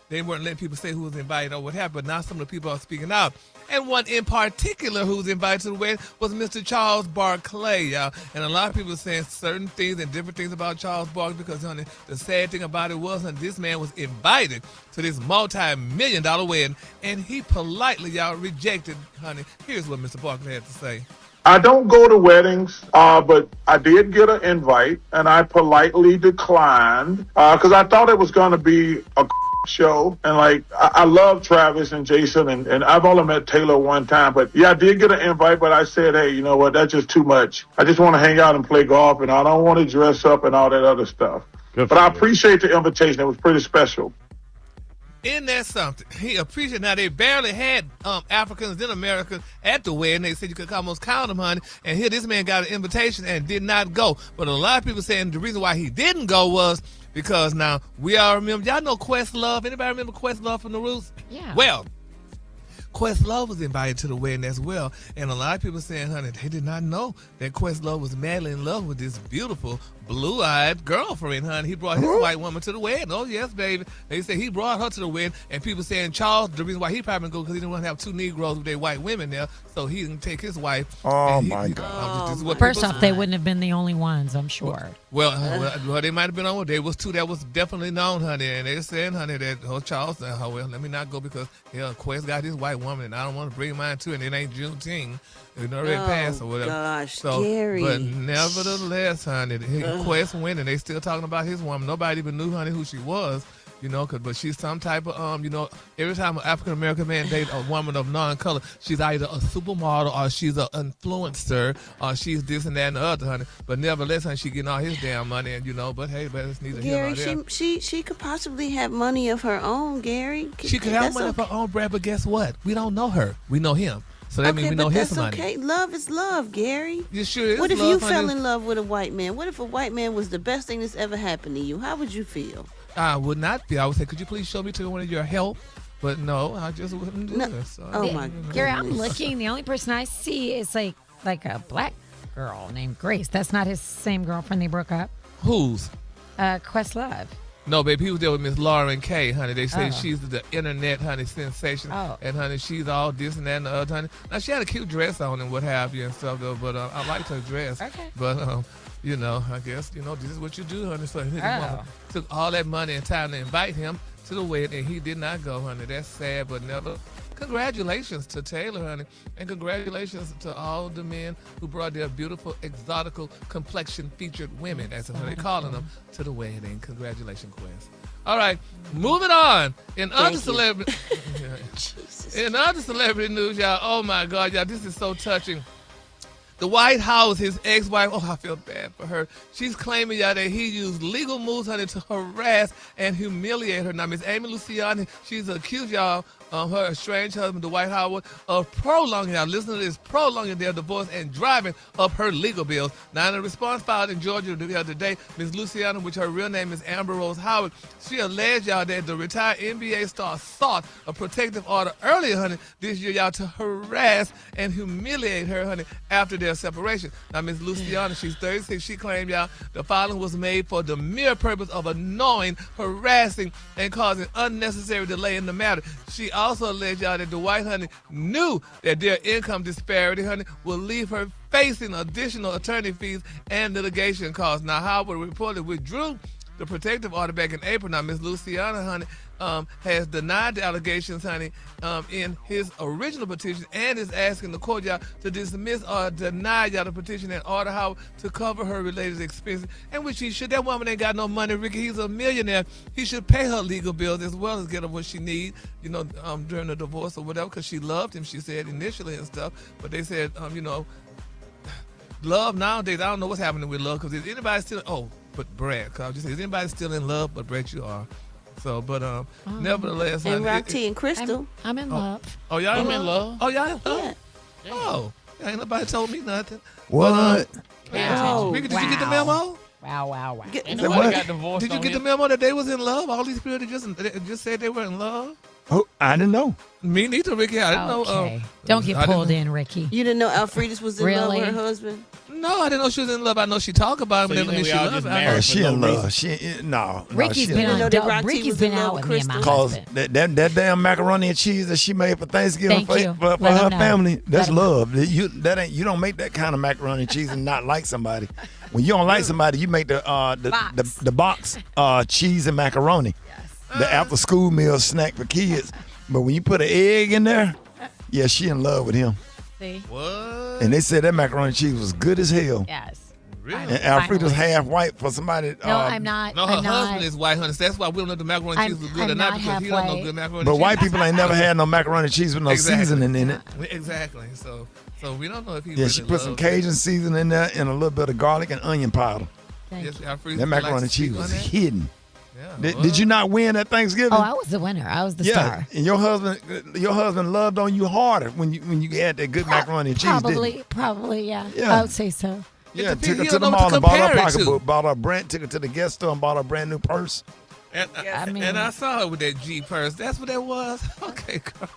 Speaker 12: they weren't letting people say who was invited or what happened, but now some of the people are speaking out. And one in particular who was invited to the wedding was Mr. Charles Barkley, y'all. And a lot of people are saying certain things and different things about Charles Barkley because, honey, the sad thing about it was, honey, this man was invited to this multi-million-dollar wedding, and he politely, y'all, rejected, honey. Here's what Mr. Barkley had to say.
Speaker 3: I don't go to weddings, but I did get an invite, and I politely declined because I thought it was going to be a show. And I love Travis and Jason, and I've only met Taylor one time, but yeah, I did get an invite, but I said, hey, you know what, that's just too much. I just want to hang out and play golf, and I don't want to dress up and all that other stuff. But I appreciate the invitation. It was pretty special.
Speaker 12: Isn't that something? He appreciated. Now, they barely had Africans in America at the wedding. They said you could almost count them, honey. And here, this man got an invitation and did not go. But a lot of people saying the reason why he didn't go was because now we all remember. Y'all know Questlove. Anybody remember Questlove from the Roots?
Speaker 6: Yeah.
Speaker 12: Well, Questlove was invited to the wedding as well. And a lot of people saying, honey, they did not know that Questlove was madly in love with this beautiful blue-eyed girlfriend, honey. He brought his white woman to the wedding. Oh, yes, baby. They say he brought her to the wedding, and people saying Charles, the reason why he probably didn't go because he didn't want to have two Negroes with their white women there, so he didn't take his wife.
Speaker 2: Oh, my God.
Speaker 12: This is what
Speaker 6: First
Speaker 12: people
Speaker 6: off, they wouldn't have been the only ones, I'm sure.
Speaker 12: Well, they might have been on. There was two that was definitely known, honey, and they saying, honey, that Charles said, well, let me not go because Quest got his white woman, and I don't want to bring mine too, and it ain't Juneteenth. It already passed or whatever.
Speaker 7: Gosh,
Speaker 12: so,
Speaker 7: Gary.
Speaker 12: But nevertheless, honey, Quest went, and they still talking about his woman. Nobody even knew, honey, who she was. But she's some type of, every time an African-American man dates a woman of non-color, she's either a supermodel or she's an influencer or she's this and that and the other, honey. But nevertheless, honey, she getting all his damn money, and but hey, but it's neither here nor there.
Speaker 7: Gary, she could possibly have money of her own, Gary.
Speaker 12: She could have money of her own, Brad, but guess what? We don't know her. We know him. So that means we know his money.
Speaker 7: Okay, love is love, Gary.
Speaker 12: You sure is.
Speaker 7: What if
Speaker 12: love,
Speaker 7: you
Speaker 12: honey?
Speaker 7: fell in love with a white man? What if a white man was the best thing that's ever happened to you? How would you feel?
Speaker 12: I would not feel. I would say, could you please show me to one of your help? But no, I just wouldn't do this. So,
Speaker 7: oh my God.
Speaker 6: Gary, I'm looking. The only person I see is like a black girl named Grace. That's not his same girlfriend they broke up.
Speaker 12: Whose?
Speaker 6: Questlove.
Speaker 12: No, baby, he was there with Miss Lauren Kay, honey. They say she's the internet, honey, sensation.
Speaker 6: Oh.
Speaker 12: And, honey, she's all this and that and the other, honey. Now, she had a cute dress on and what have you and stuff, though, but I liked her dress.
Speaker 6: Okay.
Speaker 12: But, I guess, this is what you do, honey. So his mama took all that money and time to invite him to the wedding, and he did not go, honey. That's sad, but never. Congratulations to Taylor, honey, and congratulations to all the men who brought their beautiful, exotical, complexion-featured women, as they're calling them, to the wedding. Congratulations, Quest. All right, moving on. In other celebrity news, y'all, oh, my God, y'all, this is so touching. The White House, his ex-wife, I feel bad for her. She's claiming, y'all, that he used legal moves, honey, to harass and humiliate her. Now, Miss Amy Luciani, she's accused, y'all, her estranged husband, the White House, of prolonging, now listen to this, prolonging their divorce and driving up her legal bills. Now, in a response filed in Georgia the other day, Miss Luciani, which her real name is Amber Rose Howard, she alleged, y'all, that the retired NBA star sought a protective order earlier, honey, this year, y'all, to harass and humiliate her, honey, after their separation. Now, Miss Luciani, she's 36. She claimed, y'all, the filing was made for the mere purpose of annoying, harassing, and causing unnecessary delay in the matter. She also alleged, y'all, that the White, honey, knew that their income disparity, honey, will leave her facing additional attorney fees and litigation costs. Now, Howard reportedly withdrew the protective order back in April. Now, Miss Luciana, honey, has denied the allegations, honey, in his original petition and is asking the court, y'all, to dismiss or deny, y'all, the petition and order Howard to cover her related expenses, and which he should. That woman ain't got no money, Ricky. He's a millionaire. He should pay her legal bills as well as get her what she needs, during the divorce or whatever, because she loved him, she said initially and stuff. But they said, love nowadays, I don't know what's happening with love, because is anybody still, but Brat, because I just say, is anybody still in love? But Brat, you are. So, but nevertheless,
Speaker 7: and
Speaker 12: honey,
Speaker 7: Rock T and Crystal,
Speaker 6: I'm in love.
Speaker 12: Oh, y'all in love? Oh, y'all in love? Oh, ain't nobody told me nothing.
Speaker 2: What?
Speaker 12: Ricky, did you get the memo?
Speaker 6: Wow.
Speaker 14: Ain't nobody got divorced.
Speaker 12: Did you get the memo that they was in love? All these people that just said they were in love.
Speaker 2: Oh, I didn't know.
Speaker 12: Me neither, Ricky. I didn't
Speaker 6: Okay.
Speaker 12: know.
Speaker 6: Don't get pulled in, Ricky.
Speaker 7: You didn't know Alfreda's was in love with her husband?
Speaker 12: No, I didn't know she was in love. I know she talked about him.
Speaker 14: So
Speaker 12: But she loved him.
Speaker 2: Oh, she in love. No.
Speaker 6: Ricky's been out with me and my
Speaker 2: Cause
Speaker 6: husband.
Speaker 2: that damn macaroni and cheese that she made for Thanksgiving
Speaker 6: Thank you.
Speaker 2: for
Speaker 6: Let
Speaker 2: her
Speaker 6: him know.
Speaker 2: family, that's
Speaker 6: Let him-
Speaker 2: love. You don't make that kind of macaroni and cheese and not like somebody. When you don't like somebody, you make the box cheese and macaroni, the after school meal snack for kids. But when you put an egg in there, yeah, she in love with him.
Speaker 6: See?
Speaker 12: What?
Speaker 2: And they said that macaroni and cheese was good as hell.
Speaker 6: Yes.
Speaker 12: Really?
Speaker 2: And Alfreda's half white for somebody.
Speaker 6: No, I'm not.
Speaker 12: No, her
Speaker 6: I'm
Speaker 12: husband
Speaker 6: not.
Speaker 12: is white, honey. That's why we don't know if the macaroni and cheese was good or not, because he don't know good macaroni and
Speaker 2: But
Speaker 12: cheese.
Speaker 2: white people ain't never had no macaroni and cheese with no seasoning in it.
Speaker 12: Exactly. So we don't know if he
Speaker 2: Yeah,
Speaker 12: really
Speaker 2: she put some
Speaker 12: loved
Speaker 2: Cajun seasoning in there and a little bit of garlic and onion powder.
Speaker 12: Yes, Alfred,
Speaker 2: That
Speaker 12: would you like
Speaker 2: macaroni
Speaker 12: to
Speaker 2: and cheese
Speaker 12: speak
Speaker 2: was
Speaker 12: on that?
Speaker 2: hidden. Did you not win at Thanksgiving?
Speaker 6: Oh, I was the winner. I was the star.
Speaker 2: And your husband loved on you harder when you had that good macaroni and cheese.
Speaker 6: Probably, yeah.
Speaker 2: Yeah.
Speaker 6: I would say so.
Speaker 2: Yeah,
Speaker 12: It
Speaker 2: took her
Speaker 12: depends.
Speaker 2: to
Speaker 12: You
Speaker 2: the
Speaker 12: don't know
Speaker 2: mall
Speaker 12: what to
Speaker 2: and bought her a
Speaker 12: compare it to.
Speaker 2: pocketbook, bought her a brand, took her to the guest store and bought her a brand new purse.
Speaker 12: And I saw her with that G purse. That's what that was. Okay, girl.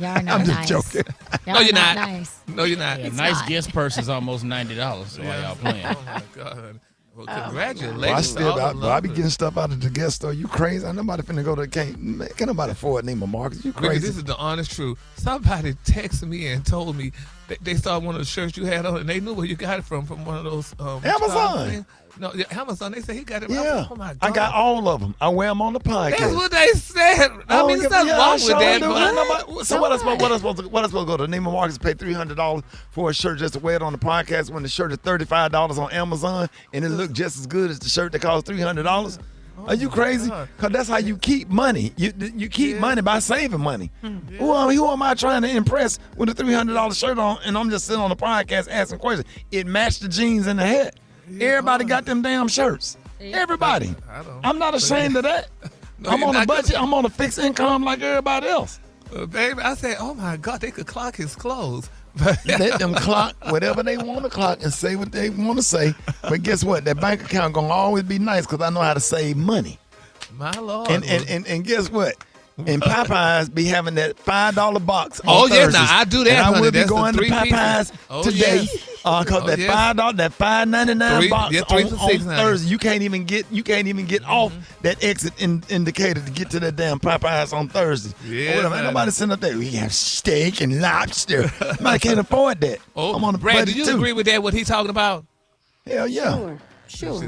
Speaker 6: Y'all are not
Speaker 2: I'm just
Speaker 6: nice.
Speaker 2: joking.
Speaker 6: Y'all
Speaker 12: No,
Speaker 6: are
Speaker 12: you're not.
Speaker 6: Nice.
Speaker 12: No, you're not.
Speaker 14: A nice guest purse is almost $90 while y'all playing.
Speaker 12: Oh my God. Well, congratulations.
Speaker 2: Well, I
Speaker 12: to
Speaker 2: still,
Speaker 12: all the
Speaker 2: I be
Speaker 12: lovers.
Speaker 2: getting stuff out of the guest store. You crazy? I nobody finna go to can't nobody afford Neiman Marcus. You
Speaker 12: Ricky,
Speaker 2: crazy?
Speaker 12: this is the honest truth. Somebody texted me and told me they saw one of the shirts you had on and they knew where you got it from one of those
Speaker 2: Amazon.
Speaker 12: No, yeah, Amazon. They said he got it.
Speaker 2: Yeah,
Speaker 12: Oh my God.
Speaker 2: I got all of them. I wear them on the podcast.
Speaker 12: That's what they said. I mean, there's nothing wrong with that.
Speaker 2: So what I supposed to go to Neiman Marcus, pay $300 for a shirt just to wear it on the podcast when the shirt is $35 on Amazon and it look just as good as the shirt that costs $300? Are you crazy? Because that's how you keep money. You keep money by saving money. Who am I trying to impress with a $300 shirt on and I'm just sitting on the podcast asking questions? It matched the jeans and the hat. Everybody got them damn shirts. Everybody. I'm not ashamed of that.
Speaker 12: No,
Speaker 2: I'm
Speaker 12: you're
Speaker 2: on a
Speaker 12: not
Speaker 2: budget.
Speaker 12: gonna-
Speaker 2: I'm on a fixed income like everybody else.
Speaker 12: Baby, I said, oh my God, they could clock his clothes.
Speaker 2: Let them clock whatever they want to clock and say what they want to say. But guess what? That bank account gonna always be nice because I know how to save money.
Speaker 12: My Lord.
Speaker 2: And guess what? And Popeyes be having that $5 box.
Speaker 12: Oh,
Speaker 2: on
Speaker 12: yeah,
Speaker 2: Thursdays.
Speaker 12: now I do that,
Speaker 2: And I
Speaker 12: honey.
Speaker 2: will be
Speaker 12: That's the
Speaker 2: going to
Speaker 12: 3 pieces.
Speaker 2: Popeyes
Speaker 12: Oh,
Speaker 2: today
Speaker 12: yes.
Speaker 2: because that
Speaker 12: yes.
Speaker 2: $5, that $5.99 box
Speaker 12: yeah, 3 for
Speaker 2: on
Speaker 12: $6.99.
Speaker 2: Thursday. You can't even get off that exit indicator to get to that damn Popeyes on Thursday.
Speaker 12: Yeah,
Speaker 2: Or whatever. Ain't
Speaker 12: honey.
Speaker 2: nobody sitting up there. We have steak and lobster. I can't afford that.
Speaker 12: Oh,
Speaker 2: I'm on a
Speaker 12: Brad,
Speaker 2: budget
Speaker 12: do you
Speaker 2: too.
Speaker 12: agree with that? What he talking about?
Speaker 2: Hell yeah.
Speaker 7: Sure.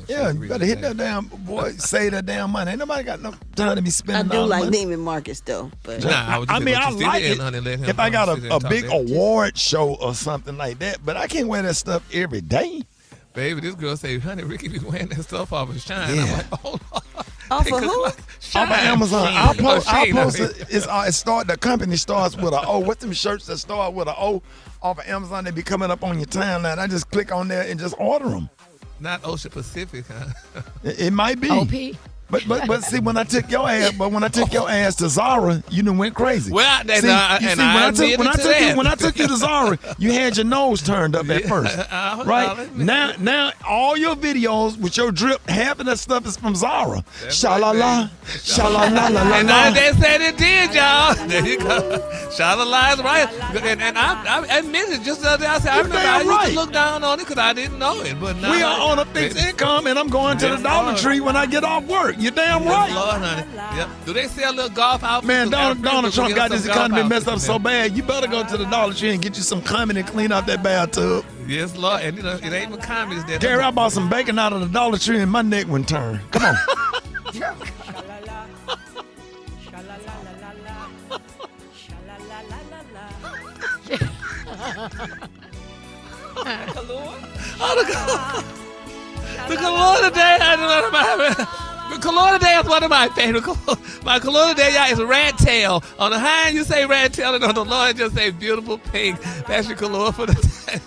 Speaker 2: Yeah, you better hit that damn boy. Save that damn money. Ain't nobody got no time to be
Speaker 7: I
Speaker 2: spending
Speaker 7: do
Speaker 2: all the
Speaker 7: like
Speaker 2: money.
Speaker 7: Neiman Marcus though, but
Speaker 12: Nah,
Speaker 2: I mean, I like it
Speaker 12: honey, let him
Speaker 2: if I got
Speaker 12: sit there
Speaker 2: a
Speaker 12: and talk
Speaker 2: big
Speaker 12: that.
Speaker 2: award show or something like that, but I can't wear that stuff every day.
Speaker 12: Baby, this girl say, honey, Ricky be wearing that stuff off of Shine.
Speaker 2: Yeah.
Speaker 12: I'm like, hold on.
Speaker 7: off
Speaker 12: They
Speaker 7: of
Speaker 12: could
Speaker 7: who?
Speaker 12: clock Shine.
Speaker 2: Off of Amazon.
Speaker 12: Sheen.
Speaker 2: I'll post
Speaker 12: Sheen, I mean.
Speaker 2: the company starts with a O. What's them shirts that start with a O off of Amazon? They be coming up on your timeline. I just click on there and just order them.
Speaker 12: Not Ocean Pacific, huh?
Speaker 2: It might be.
Speaker 6: OP.
Speaker 2: But see, when I took your ass to Zara, you done went crazy.
Speaker 12: Well,
Speaker 2: when I took you to Zara, you had your nose turned up at first, right? Now all your videos with your drip, half of that stuff is from Zara. Sha-la-la, sha-la-la-la-la.
Speaker 12: And now they said it did, y'all. There you go. Sha-la-la is right. And I admitted just the other day, I said, I remember I used to look down on it because I didn't know it. But now
Speaker 2: We are on a fixed income, and I'm going to the Dollar Tree when I get off work. You're damn right.
Speaker 12: Lord, honey. Yep. Do they sell little golf outfits?
Speaker 2: Man,
Speaker 12: Because
Speaker 2: Donald Trump got this economy messed up so
Speaker 12: bad.
Speaker 2: bad. You better go to the Dollar Tree and get you some coming and clean out that bathtub.
Speaker 12: Yes, Lord. And you know, it ain't even commies there.
Speaker 2: Gary, I bought some bacon out of the Dollar Tree and my neck went turn. Come on.
Speaker 12: The cologne today, the cologne today is one of my favorite. My cologne today, y'all, is rat tail. On the high end, you say rat tail, and on the low end, just say beautiful pink. That's your cologne for the day.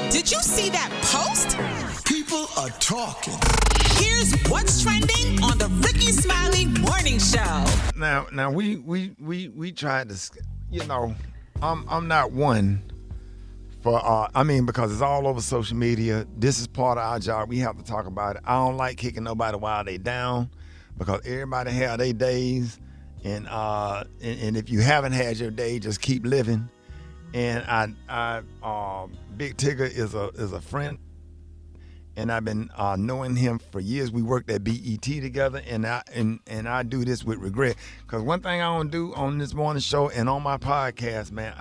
Speaker 5: Did you see that post? People are talking. Here's what's trending on the Rickey Smiley Morning Show.
Speaker 2: Now we tried to, you know, I'm not one for because it's all over social media. This is part of our job. We have to talk about it. I don't like kicking nobody while they down, because everybody have their days, and if you haven't had your day, just keep living. And I Big Tigger is a friend, and I've been knowing him for years. We worked at BET together, and I do this with regret, because one thing I don't do on this morning show and on my podcast, man,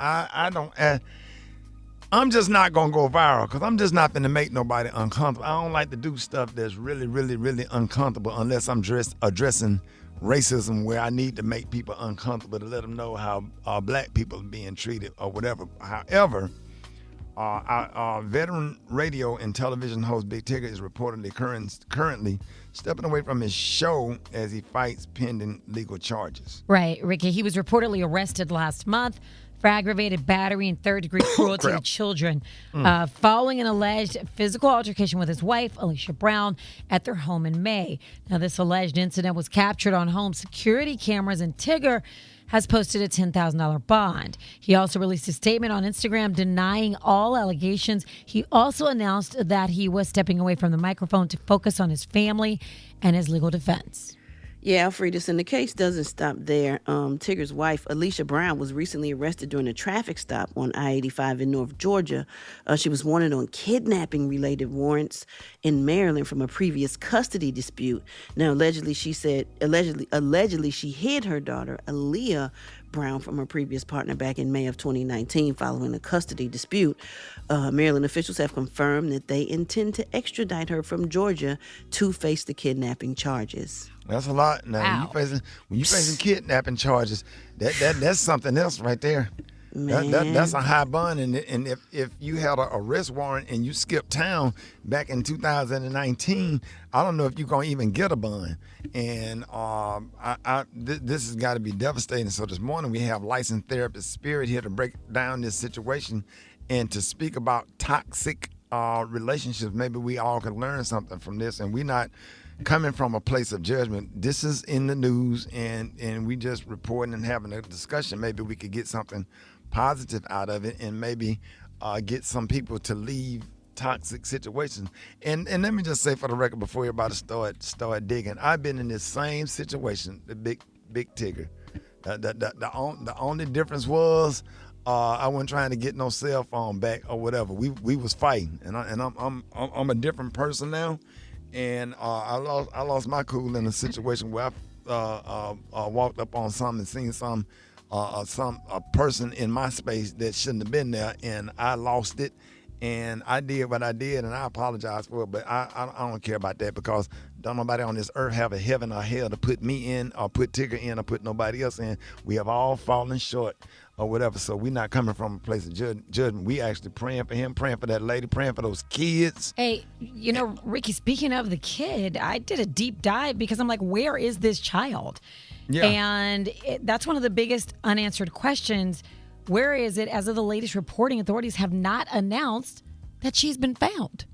Speaker 2: I'm just not gonna go viral, because I'm just not gonna make nobody uncomfortable. I don't like to do stuff that's really, really, really uncomfortable unless I'm addressing racism, where I need to make people uncomfortable to let them know how black people are being treated or whatever. However, our veteran radio and television host Big Tigger is reportedly currently stepping away from his show as he fights pending legal charges.
Speaker 6: Right, Ricky. He was reportedly arrested last month for aggravated battery and third-degree cruelty to children following an alleged physical altercation with his wife, Alicia Brown, at their home in May. Now, this alleged incident was captured on home security cameras, and Tigger has posted a $10,000 bond. He also released a statement on Instagram denying all allegations. He also announced that he was stepping away from the microphone to focus on his family and his legal defense.
Speaker 7: Yeah, Alfredus, and the case doesn't stop there. Tigger's wife, Alicia Brown, was recently arrested during a traffic stop on I-85 in North Georgia. She was wanted on kidnapping-related warrants in Maryland from a previous custody dispute. Now, allegedly she hid her daughter, Aaliyah Brown, from her previous partner back in May of 2019 following a custody dispute. Maryland officials have confirmed that they intend to extradite her from Georgia to face the kidnapping charges.
Speaker 2: That's a lot. Now, when you facing kidnapping charges, that's something else right there. That's a high bond, and if you had an arrest warrant and you skipped town back in 2019, I don't know if you're gonna even get a bond. And this has got to be devastating. So this morning we have licensed therapist Spirit here to break down this situation and to speak about toxic relationships. Maybe we all can learn something from this, and we're not coming from a place of judgment. This is in the news, and we just reporting and having a discussion. Maybe we could get something positive out of it, and maybe get some people to leave toxic situations. And let me just say for the record, before everybody start digging, I've been in this same situation, the big Tigger. The only difference was I wasn't trying to get no cell phone back or whatever. We was fighting, and I'm a different person now. And I lost my cool in a situation where I walked up on something and seen a person in my space that shouldn't have been there, and I lost it. And I did what I did, and I apologize for it, but I don't care about that, because don't nobody on this earth have a heaven or hell to put me in or put Tigger in or put nobody else in. We have all fallen short or whatever, so we're not coming from a place of judgment. We actually praying for him, praying for that lady, praying for those kids.
Speaker 6: Hey, you know, Ricky, speaking of the kid, I did a deep dive because I'm like, where is this child? Yeah. And that's one of the biggest unanswered questions. Where is it? As of the latest reporting, authorities have not announced that she's been found.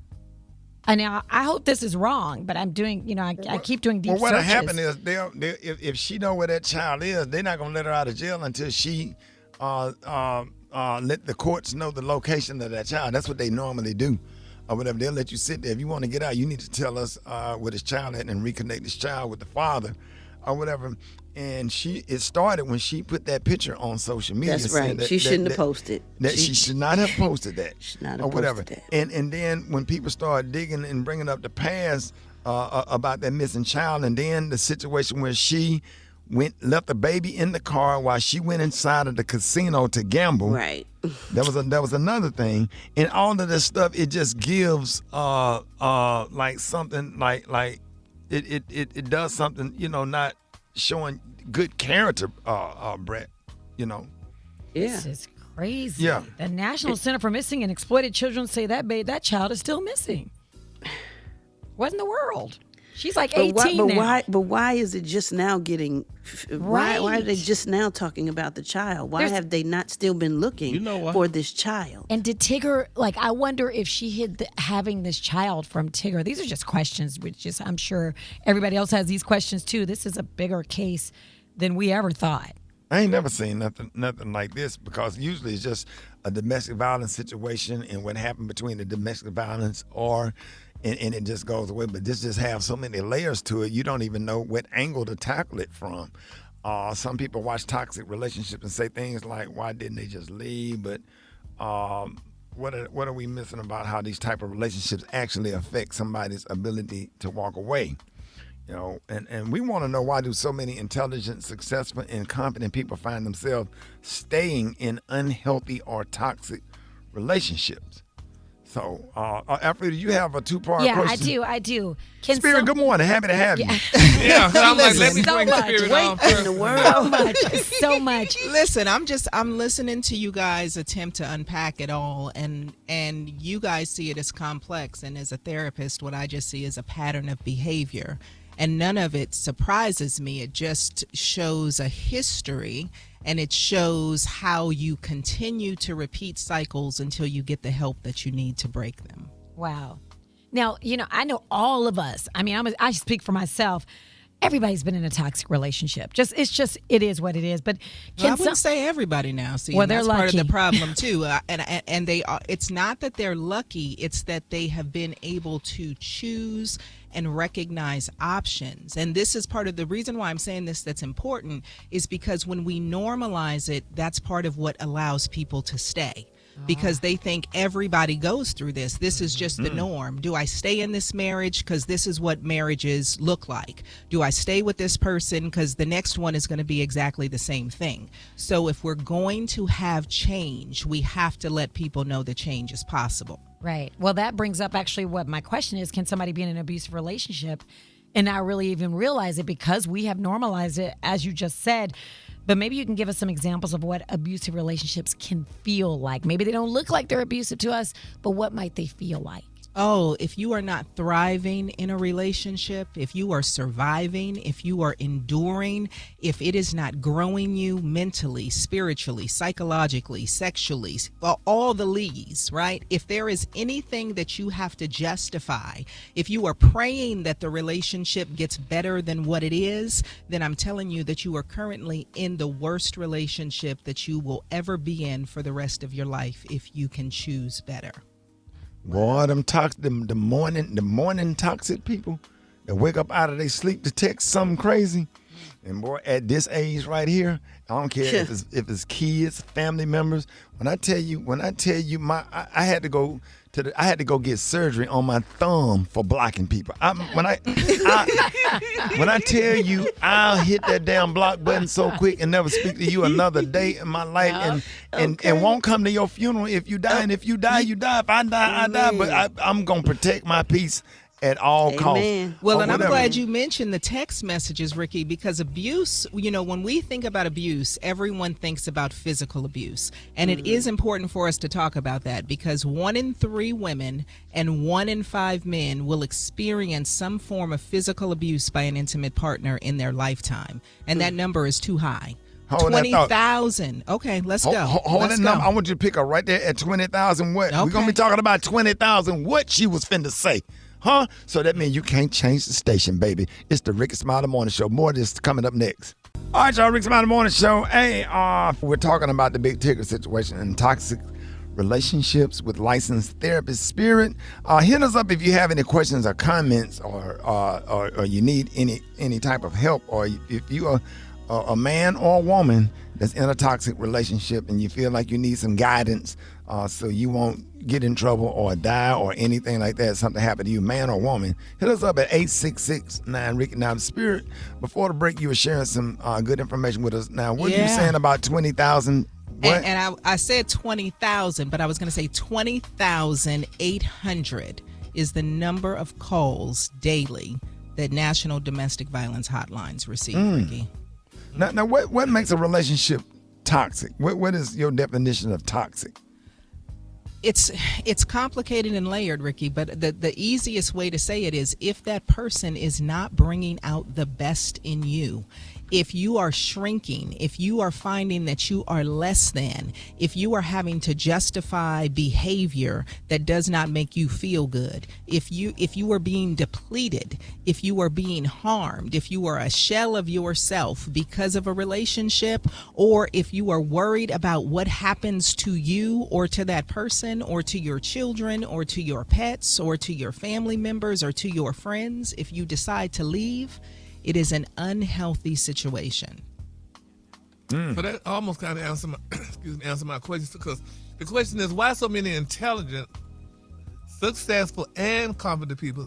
Speaker 6: And now I hope this is wrong, but I'm doing, I keep doing deep searches.
Speaker 2: Well, what'll happen is if she know where that child is, they're not gonna let her out of jail until she let the courts know the location of that child. That's what they normally do, or whatever. They'll let you sit there. If you want to get out, you need to tell us where this child at and reconnect this child with the father, or whatever. And it started when she put that picture on social media.
Speaker 7: That's right. She shouldn't have posted.
Speaker 2: She should not have posted that.
Speaker 7: Should not have
Speaker 2: or whatever.
Speaker 7: posted that.
Speaker 2: And then when people start digging and bringing up the past about that missing child, and then the situation where she left the baby in the car while she went inside of the casino to gamble.
Speaker 7: Right.
Speaker 2: That was another thing. And all of this stuff, it just gives like something like it does something, not showing good character, Brat,
Speaker 7: Yeah.
Speaker 6: This is crazy.
Speaker 2: Yeah.
Speaker 6: The National Center for Missing and Exploited Children say that child is still missing. What in the world? She's like 18 now.
Speaker 4: But why is it just now getting? Why are they just now talking about the child? Why have they not still been looking for this child?
Speaker 6: And did Tigger, like, I wonder if she hid having this child from Tigger. These are just questions, which is, I'm sure everybody else has these questions too. This is a bigger case than we ever thought.
Speaker 2: I ain't never seen nothing like this, because usually it's just a domestic violence situation and what happened between the domestic violence and it just goes away. But this just have so many layers to it, you don't even know what angle to tackle it from. Some people watch toxic relationships and say things like, why didn't they just leave? But what are we missing about how these type of relationships actually affect somebody's ability to walk away? You know, and we want to know, why do so many intelligent, successful, and confident people find themselves staying in unhealthy or toxic relationships? So, Alfreda, you have a two-part question.
Speaker 6: Yeah, I do.
Speaker 2: Spirit, good morning. Happy to have you.
Speaker 12: Yeah, I'm like, let me bring Spirit on first.
Speaker 6: So much.
Speaker 16: Listen, I'm listening to you guys attempt to unpack it all, and you guys see it as complex, and as a therapist, what I just see is a pattern of behavior. And none of it surprises me. It just shows a history, and it shows how you continue to repeat cycles until you get the help that you need to break them.
Speaker 6: Wow. Now, I know all of us. I mean, I speak for myself. Everybody's been in a toxic relationship. It is what it is. But
Speaker 16: I wouldn't say everybody now. See,
Speaker 6: well, they're
Speaker 16: that's
Speaker 6: lucky.
Speaker 16: part of the problem too. And they are. It's not that they're lucky. It's that they have been able to choose and recognize options. And this is part of the reason why I'm saying this. That's important, is because when we normalize it, that's part of what allows people to stay. Because they think everybody goes through this. This is just the norm. Do I stay in this marriage because this is what marriages look like? Do I stay with this person because the next one is going to be exactly the same thing? So if we're going to have change, we have to let people know that change is possible.
Speaker 6: Right. Well, that brings up actually what my question is. Can somebody be in an abusive relationship and not really even realize it because we have normalized it, as you just said? But maybe you can give us some examples of what abusive relationships can feel like. Maybe they don't look like they're abusive to us, but what might they feel like?
Speaker 16: Oh, if you are not thriving in a relationship, if you are surviving, if you are enduring, if it is not growing you mentally, spiritually, psychologically, sexually, well, all the leads, right? If there is anything that you have to justify, if you are praying that the relationship gets better than what it is, then I'm telling you that you are currently in the worst relationship that you will ever be in for the rest of your life if you can choose better.
Speaker 2: Boy, the morning toxic people that wake up out of their sleep to text something crazy. And boy, at this age right here, I don't care if it's kids, family members. When I tell you, I had to go get surgery on my thumb for blocking people. When I tell you, I'll hit that damn block button so quick and never speak to you another day in my life, and won't come to your funeral if you die. And if you die, you die. If I die, I die. But I'm gonna protect my peace at all costs.
Speaker 16: Well, and I'm glad you mentioned the text messages, Ricky, because abuse, when we think about abuse, everyone thinks about physical abuse. And it is important for us to talk about that, because 1 in 3 women and 1 in 5 men will experience some form of physical abuse by an intimate partner in their lifetime. And that number is too high. 20,000. Okay, let's go.
Speaker 2: Hold that number. I want you to pick up right there at 20,000. What?
Speaker 16: Okay.
Speaker 2: We're going to be talking about 20,000. What she was finna say. Huh? So that means you can't change the station, baby. It's the Rickey Smiley Morning Show. More of this coming up next. All right, y'all, Rickey Smiley Morning Show. Hey, we're talking about the big Tigger situation and toxic relationships with licensed therapist Spirit. Hit us up if you have any questions or comments, or you need any type of help, or if you are a man or a woman that's in a toxic relationship and you feel like you need some guidance so you won't get in trouble or die or anything like that, something happen to you, man or woman, hit us up at 866-9-RICKY. Now, the Spirit, before the break, you were sharing some good information with us. Now, what are you saying about 20,000?
Speaker 16: And I said 20,000, but I was going to say 20,800 is the number of calls daily that National Domestic Violence Hotlines receive, Ricky.
Speaker 2: Now, what makes a relationship toxic? What is your definition of toxic?
Speaker 16: It's complicated and layered, Ricky, but the easiest way to say it is if that person is not bringing out the best in you, if you are shrinking, if you are finding that you are less than, if you are having to justify behavior that does not make you feel good, if you are being depleted, if you are being harmed, if you are a shell of yourself because of a relationship, or if you are worried about what happens to you or to that person or to your children or to your pets or to your family members or to your friends, if you decide to leave, it is an unhealthy situation.
Speaker 12: But that almost kind of answer my question, because the question is, why so many intelligent, successful, and confident people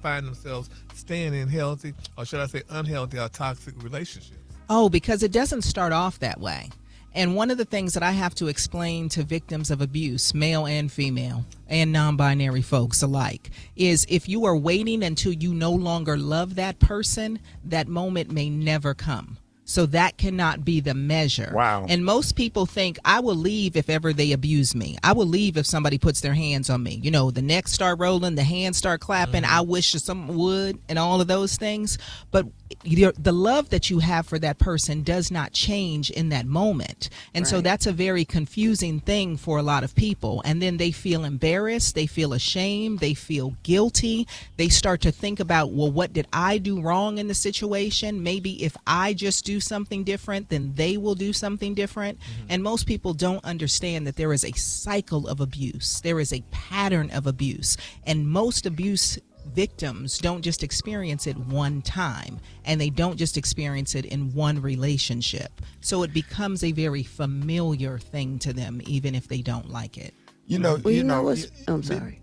Speaker 12: find themselves staying in healthy, or should I say unhealthy or toxic relationships?
Speaker 16: Oh, because it doesn't start off that way. And one of the things that I have to explain to victims of abuse, male and female, and non-binary folks alike, is if you are waiting until you no longer love that person, that moment may never come. So that cannot be the measure.
Speaker 2: Wow.
Speaker 16: And most people think, I will leave if ever they abuse me. I will leave if somebody puts their hands on me. You know, the necks start rolling, the hands start clapping. I wish someone would, and all of those things. But the love that you have for that person does not change in that moment. And so that's a very confusing thing for a lot of people. And then they feel embarrassed. They feel ashamed. They feel guilty. They start to think about, well, what did I do wrong in the situation? Maybe if I just do something different, then they will do something different. And most people don't understand that there is a cycle of abuse. There is a pattern of abuse. And most abuse victims don't just experience it one time, and they don't just experience it in one relationship. So it becomes a very familiar thing to them, even if they don't like it.
Speaker 2: I'm sorry.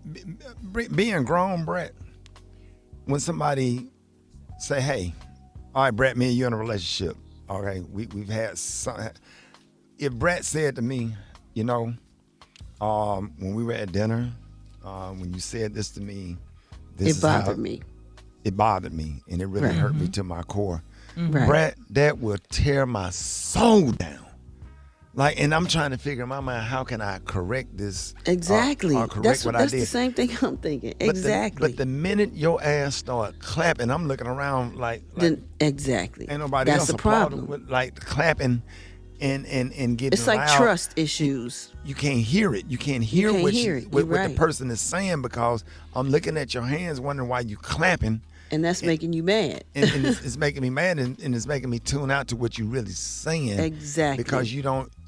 Speaker 2: Being grown, Brat, when somebody say, hey, all right, Brat, me and you in a relationship. Okay, we've had some. If Brat said to me, when we were at dinner, when you said this to me,
Speaker 4: it bothered me.
Speaker 2: It bothered me, and it really hurt me to my core.
Speaker 4: Right.
Speaker 2: Brat, that will tear my soul down. And I'm trying to figure in my mind, how can I correct this?
Speaker 4: Exactly.
Speaker 2: Or correct
Speaker 4: that's
Speaker 2: what I did.
Speaker 4: the same thing I'm thinking. Exactly.
Speaker 2: But the minute your ass start clapping, I'm looking around like
Speaker 4: exactly.
Speaker 2: Ain't nobody
Speaker 4: that's
Speaker 2: else
Speaker 4: the problem.
Speaker 2: With, clapping and getting
Speaker 4: it's like
Speaker 2: loud.
Speaker 4: Trust issues.
Speaker 2: You can't hear it. You can't hear what the person is saying, because I'm looking at your hands wondering why you clapping.
Speaker 4: And that's making you mad.
Speaker 2: and it's making me mad, and it's making me tune out to what you're really saying.
Speaker 4: Exactly.
Speaker 2: Because you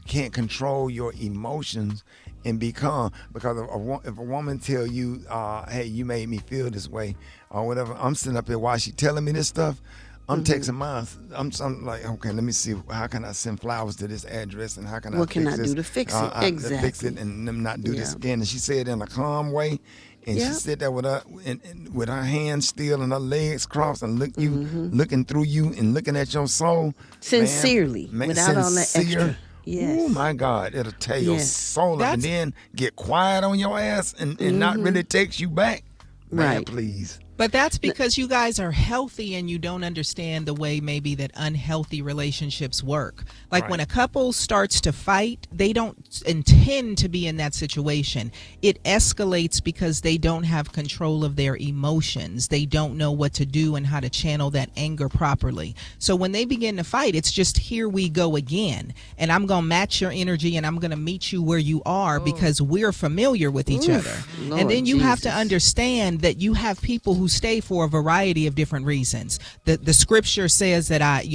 Speaker 2: can't control your emotions and be calm. Because if a woman tell you, hey, you made me feel this way or whatever, I'm sitting up here while she telling me this stuff, I'm texting mine. I'm like, okay, let me see, how can I send flowers to this address, and how can
Speaker 4: what
Speaker 2: I
Speaker 4: can
Speaker 2: fix
Speaker 4: I
Speaker 2: this?
Speaker 4: do to fix it? Exactly.
Speaker 2: To fix it and them not do this again. And she said it in a calm way. And she sit there with her hands still and her legs crossed and looking through you and looking at your soul.
Speaker 4: Sincerely, without all that extra. Yes.
Speaker 2: Oh my God, it'll tear your soul up, and then get quiet on your ass and not really text you back. Man, please.
Speaker 16: But that's because you guys are healthy and you don't understand the way maybe that unhealthy relationships work. When a couple starts to fight, they don't intend to be in that situation. It escalates because they don't have control of their emotions. They don't know what to do and how to channel that anger properly. So when they begin to fight, it's just, here we go again. And I'm going to match your energy, and I'm going to meet you where you are because we're familiar with each other.
Speaker 4: Lord
Speaker 16: and then you have to
Speaker 4: Jesus.
Speaker 16: understand that you have people who stay for a variety of different reasons. The scripture says that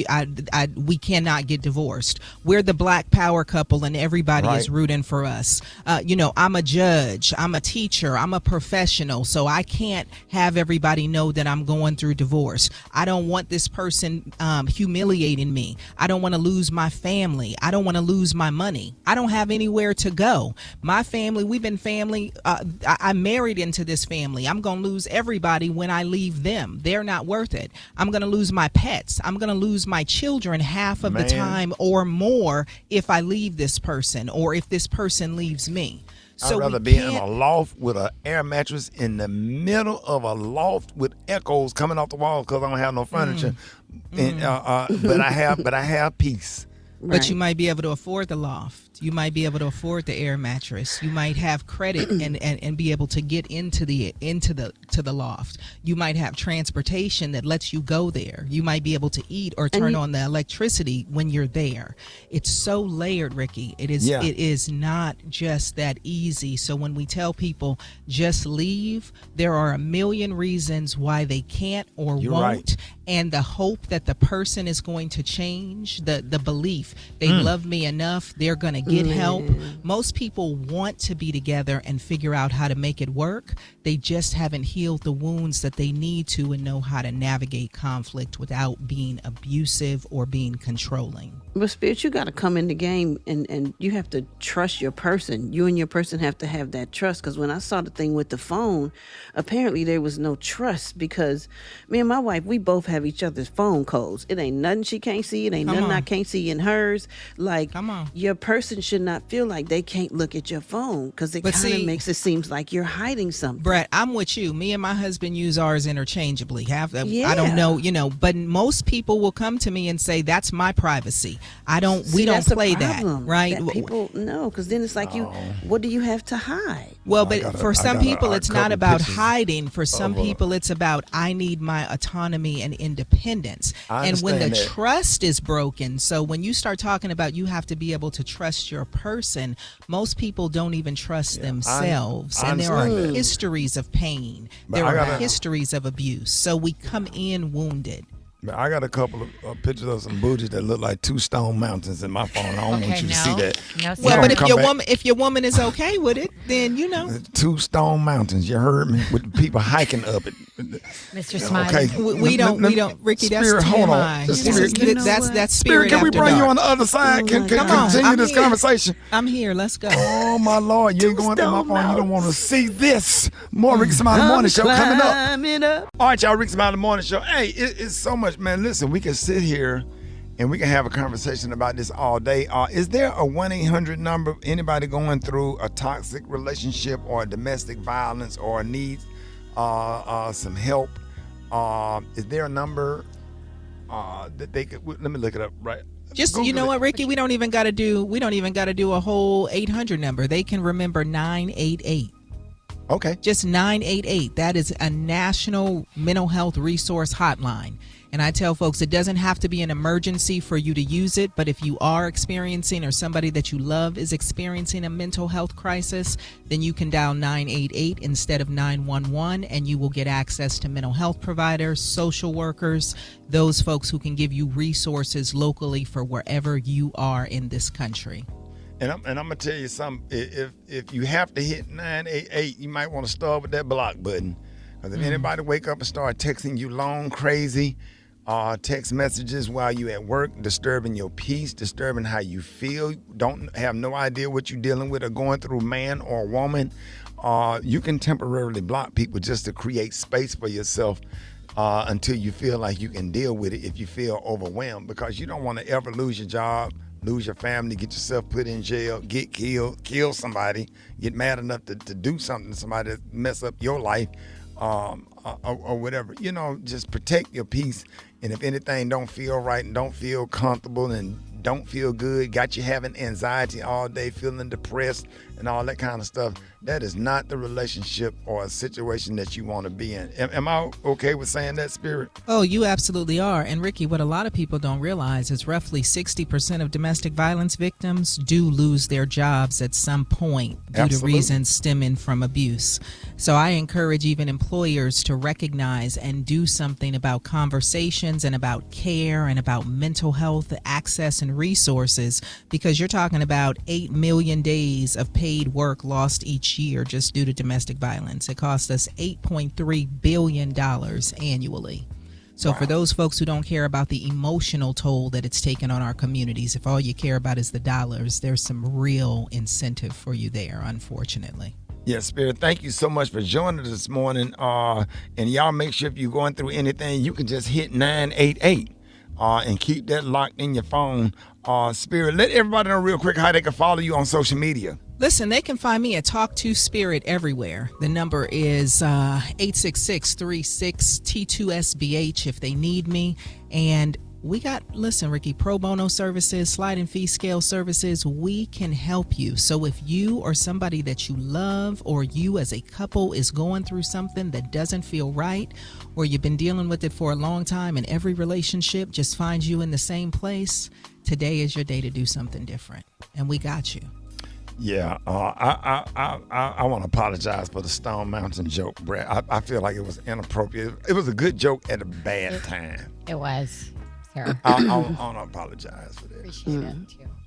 Speaker 16: we cannot get divorced. We're the black power couple, and everybody is rooting for us. I'm a judge, I'm a teacher, I'm a professional, so I can't have everybody know that I'm going through divorce. I don't want this person humiliating me. I don't want to lose my family. I don't want to lose my money. I don't have anywhere to go. My family, we've been family. I married into this family. I'm going to lose everybody when I leave them. They're not worth it. I'm going to lose my pets. I'm going to lose my children half of the time or more if I leave this person, or if this person leaves me. So
Speaker 2: I'd rather be in a loft with an air mattress in the middle of a loft with echoes coming off the walls because I don't have no furniture. And, but I have peace.
Speaker 16: But you might be able to afford the loft. You might be able to afford the air mattress. You might have credit and be able to get into the loft. You might have transportation that lets you go there. You might be able to eat or turn on the electricity when you're there. It's so layered, Ricky. It is not just that easy. So when we tell people just leave, there are a million reasons why they can't or won't. Right. And the hope that the person is going to change, the belief they love me enough, they're going to get help. Most people want to be together and figure out how to make it work. They just haven't healed the wounds that they need to and know how to navigate conflict without being abusive or being controlling.
Speaker 4: But Spirit, you got to come in the game and you have to trust your person. You and your person have to have that trust. Because when I saw the thing with the phone, apparently there was no trust because me and my wife, we both have each other's phone codes. It ain't nothing she can't see. It ain't nothing I can't see in hers. Like, your person should not feel like they can't look at your phone because it kind of makes it seem like you're hiding something.
Speaker 16: Brat, I'm with you. Me and my husband use ours interchangeably. I don't know, but most people will come to me and say, that's my privacy. We don't play that, right?
Speaker 4: That people know, because then it's like what do you have to hide?
Speaker 16: Well, but for some people, it's not about hiding. For some people, it's about I need my autonomy and independence. And when the trust is broken, so when you start talking about you have to be able to trust your person, most people don't even trust themselves. And there are histories of pain. There are histories of abuse. So we come in wounded.
Speaker 2: I got a couple of pictures of some booties that look like 2 stone mountains in my phone. I don't want you to see that.
Speaker 16: No, well, but if your woman is okay with it, then
Speaker 2: 2 stone mountains. You heard me, with people hiking up it.
Speaker 6: Mr. Smiley.
Speaker 2: Okay.
Speaker 16: We don't, Ricky. That's
Speaker 2: Spirit, hold on.
Speaker 16: that's Spirit.
Speaker 2: Spirit, can we bring you on the other side? Can continue this conversation?
Speaker 16: I'm here. Let's go.
Speaker 2: Oh my Lord, you ain't going through my phone. You don't want to see this. More Rickey Smiley Morning Show coming up. All right, y'all. Rickey Smiley Morning Show. Hey, it's so much. Man, listen, we can sit here and we can have a conversation about this all day. Is there a 1-800 number, anybody going through a toxic relationship or domestic violence or needs some help? Is there a number that they could, let me look it up right.
Speaker 16: Just Google, you know what, Ricky, we don't even got to do a whole 800 number. They can remember 988.
Speaker 2: Okay.
Speaker 16: Just 988. That is a national mental health resource hotline. And I tell folks it doesn't have to be an emergency for you to use it, but if you are experiencing or somebody that you love is experiencing a mental health crisis, then you can dial 988 instead of 911 and you will get access to mental health providers, social workers, those folks who can give you resources locally for wherever you are in this country.
Speaker 2: And I'm gonna tell you something. If you have to hit 988, you might want to start with that block button. Because if anybody wake up and start texting you long, crazy text messages while you at work, disturbing your peace, disturbing how you feel, don't have no idea what you're dealing with or going through, man or woman, you can temporarily block people just to create space for yourself until you feel like you can deal with it if you feel overwhelmed, because you don't want to ever lose your job, lose your family, get yourself put in jail, get killed, kill somebody, get mad enough to do something to somebody that mess up your life, or whatever. Just protect your peace. And if anything don't feel right and don't feel comfortable and don't feel good, got you having anxiety all day, feeling depressed and all that kind of stuff, that is not the relationship or a situation that you want to be in. Am I okay with saying that, Spirit?
Speaker 16: Oh, you absolutely are. And Ricky, what a lot of people don't realize is roughly 60% of domestic violence victims do lose their jobs at some point due to reasons stemming from abuse. So I encourage even employers to recognize and do something about conversations and about care and about mental health access and resources, because you're talking about 8 million days of paid work lost each year just due to domestic violence. It costs us $8.3 billion annually. So for those folks who don't care about the emotional toll that it's taken on our communities, if all you care about is the dollars, there's some real incentive for you there, unfortunately.
Speaker 2: Yes, Spirit, thank you so much for joining us this morning. And y'all make sure if you're going through anything, you can just hit 988 and keep that locked in your phone. Spirit, let everybody know real quick how they can follow you on social media.
Speaker 16: Listen, they can find me at Talk to Spirit everywhere. The number is 866-36-T2SBH if they need me. And listen, Ricky, pro bono services, sliding fee scale services, we can help you. So if you or somebody that you love or you as a couple is going through something that doesn't feel right, or you've been dealing with it for a long time and every relationship just finds you in the same place, today is your day to do something different. And we got you.
Speaker 2: Yeah, I want to apologize for the Stone Mountain joke, Brat. I feel like it was inappropriate. It was a good joke at a bad time.
Speaker 6: It was. Sarah.
Speaker 2: I want to apologize for that.
Speaker 6: Appreciate it,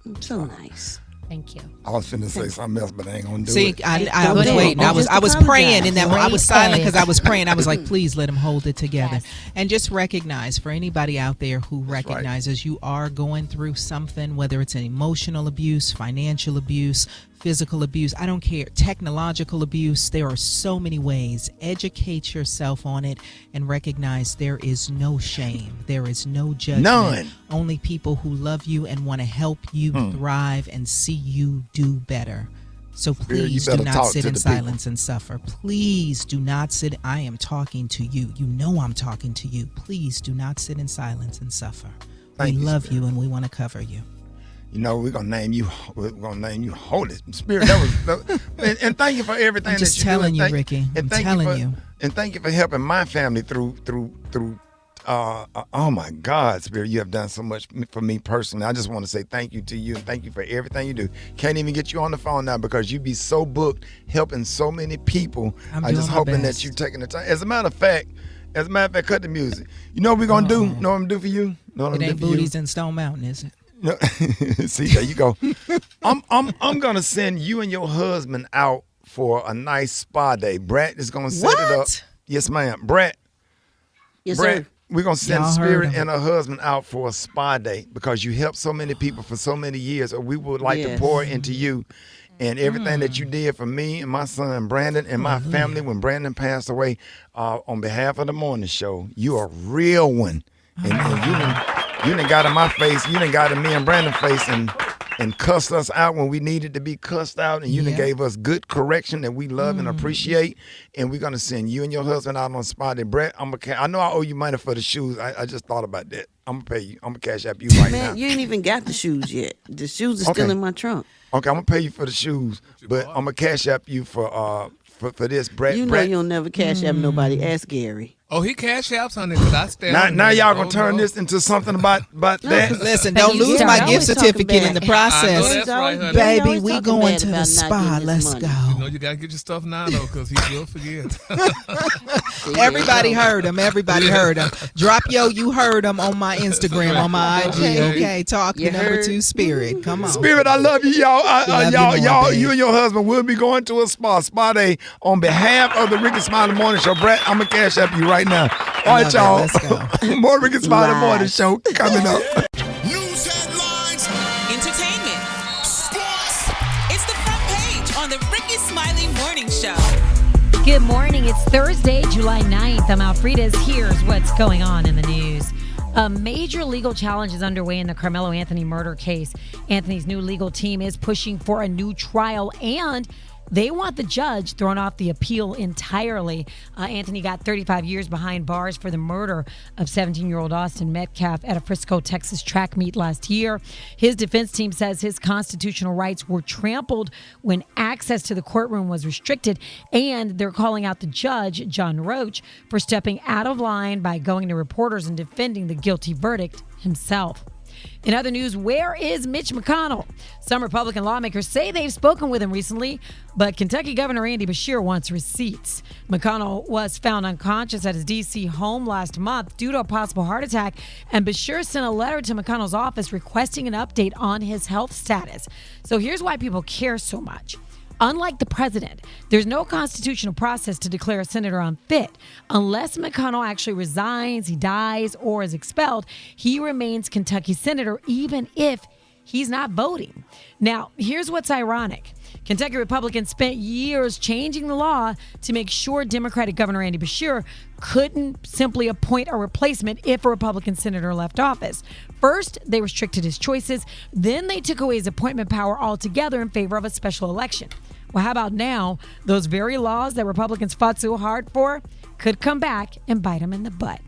Speaker 6: too.
Speaker 4: So nice.
Speaker 6: Thank you.
Speaker 2: I was finna say something else, but I ain't gonna do
Speaker 16: See,
Speaker 2: it.
Speaker 16: I was waiting. I was praying in that. I was silent because I was praying. I was like, please let him hold it together. Yes. And just recognize, for anybody out there who recognizes you are going through something, whether it's an emotional abuse, financial abuse, physical abuse, I don't care, technological abuse, there are so many ways. Educate yourself on it and recognize there is no shame. There is no judgment.
Speaker 2: None.
Speaker 16: Only people who love you and want to help you thrive and see you do better. So please do not sit in silence and suffer. Please do not sit. I am talking to you. You know I'm talking to you. Please do not sit in silence and suffer. We love you and we want to cover you.
Speaker 2: You know, we're gonna name you. We're gonna name you Holy Spirit. And thank you for everything.
Speaker 16: I'm just telling you, Ricky. I'm telling you.
Speaker 2: And thank you for helping my family through. Oh my God, Spirit, you have done so much for me personally. I just want to say thank you to you and thank you for everything you do. Can't even get you on the phone now because you be so booked helping so many people. I'm just hoping that you're taking the time. As a matter of fact, cut the music. You know what we're gonna do? You know what I'm gonna do for you?
Speaker 16: It ain't booties in Stone Mountain, is it?
Speaker 2: No. See, there you go. I'm gonna send you and your husband out for a nice spa day. Brat is gonna set it up. Yes, ma'am. Brat.
Speaker 4: Yes, sir.
Speaker 2: We're gonna send Spirit and her husband out for a spa day because you helped so many people for so many years. Or we would like to pour into you and everything that you did for me and my son Brandon and my family when Brandon passed away. On behalf of the morning show, you are a real one, and you done got in my face. You done got in me and Brandon's face and cussed us out when we needed to be cussed out, and you done gave us good correction that we love and appreciate. And we're gonna send you and your husband out on spot. And Brett, I know I owe you money for the shoes. I just thought about that. I'm gonna pay you. I'm gonna cash app you right now.
Speaker 4: Man, you ain't even got the shoes yet. The shoes are still in my trunk.
Speaker 2: Okay, I'm gonna pay you for the shoes, but I'm gonna cash app you for this, Brett.
Speaker 4: You know you'll never cash app nobody. Ask Gary.
Speaker 12: Oh, he cash apps on it because I stand.
Speaker 2: Now y'all gonna turn this into something about that?
Speaker 16: Listen, don't lose my gift certificate in the process.
Speaker 12: That's right, honey.
Speaker 16: Baby, we going to the spa. Let's go.
Speaker 12: You know you gotta get your stuff now though, because he will forget.
Speaker 16: Everybody heard him. Everybody heard him. Drop you heard him on my Instagram, on my IG. Okay, talk to number 2 Spirit. Come on,
Speaker 2: Spirit. I love you, y'all. You and your husband will be going to a spa day on behalf of the Rickey Smiley Morning Show. Brett, I'm gonna cash app you right now. All right, y'all.
Speaker 16: Let's go.
Speaker 2: More Rickey Smiley Morning Show coming up.
Speaker 5: News headlines, entertainment, sports. It's the front page on the Rickey Smiley Morning Show.
Speaker 6: Good morning. It's Thursday, July 9th. I'm Alfreda's. Here's what's going on in the news. A major legal challenge is underway in the Carmelo Anthony murder case. Anthony's new legal team is pushing for a new trial, and they want the judge thrown off the appeal entirely. Anthony got 35 years behind bars for the murder of 17-year-old Austin Metcalf at a Frisco, Texas track meet last year. His defense team says his constitutional rights were trampled when access to the courtroom was restricted, and they're calling out the judge, John Roach, for stepping out of line by going to reporters and defending the guilty verdict himself. In other news, where is Mitch McConnell? Some Republican lawmakers say they've spoken with him recently, but Kentucky Governor Andy Beshear wants receipts. McConnell was found unconscious at his D.C. home last month due to a possible heart attack, and Beshear sent a letter to McConnell's office requesting an update on his health status. So here's why people care so much. Unlike the president, there's no constitutional process to declare a senator unfit. Unless McConnell actually resigns, he dies, or is expelled, he remains Kentucky senator even if he's not voting. Now, here's what's ironic. Kentucky Republicans spent years changing the law to make sure Democratic Governor Andy Beshear couldn't simply appoint a replacement if a Republican senator left office. First, they restricted his choices. Then they took away his appointment power altogether in favor of a special election. Well, how about now? Those very laws that Republicans fought so hard for could come back and bite them in the butt.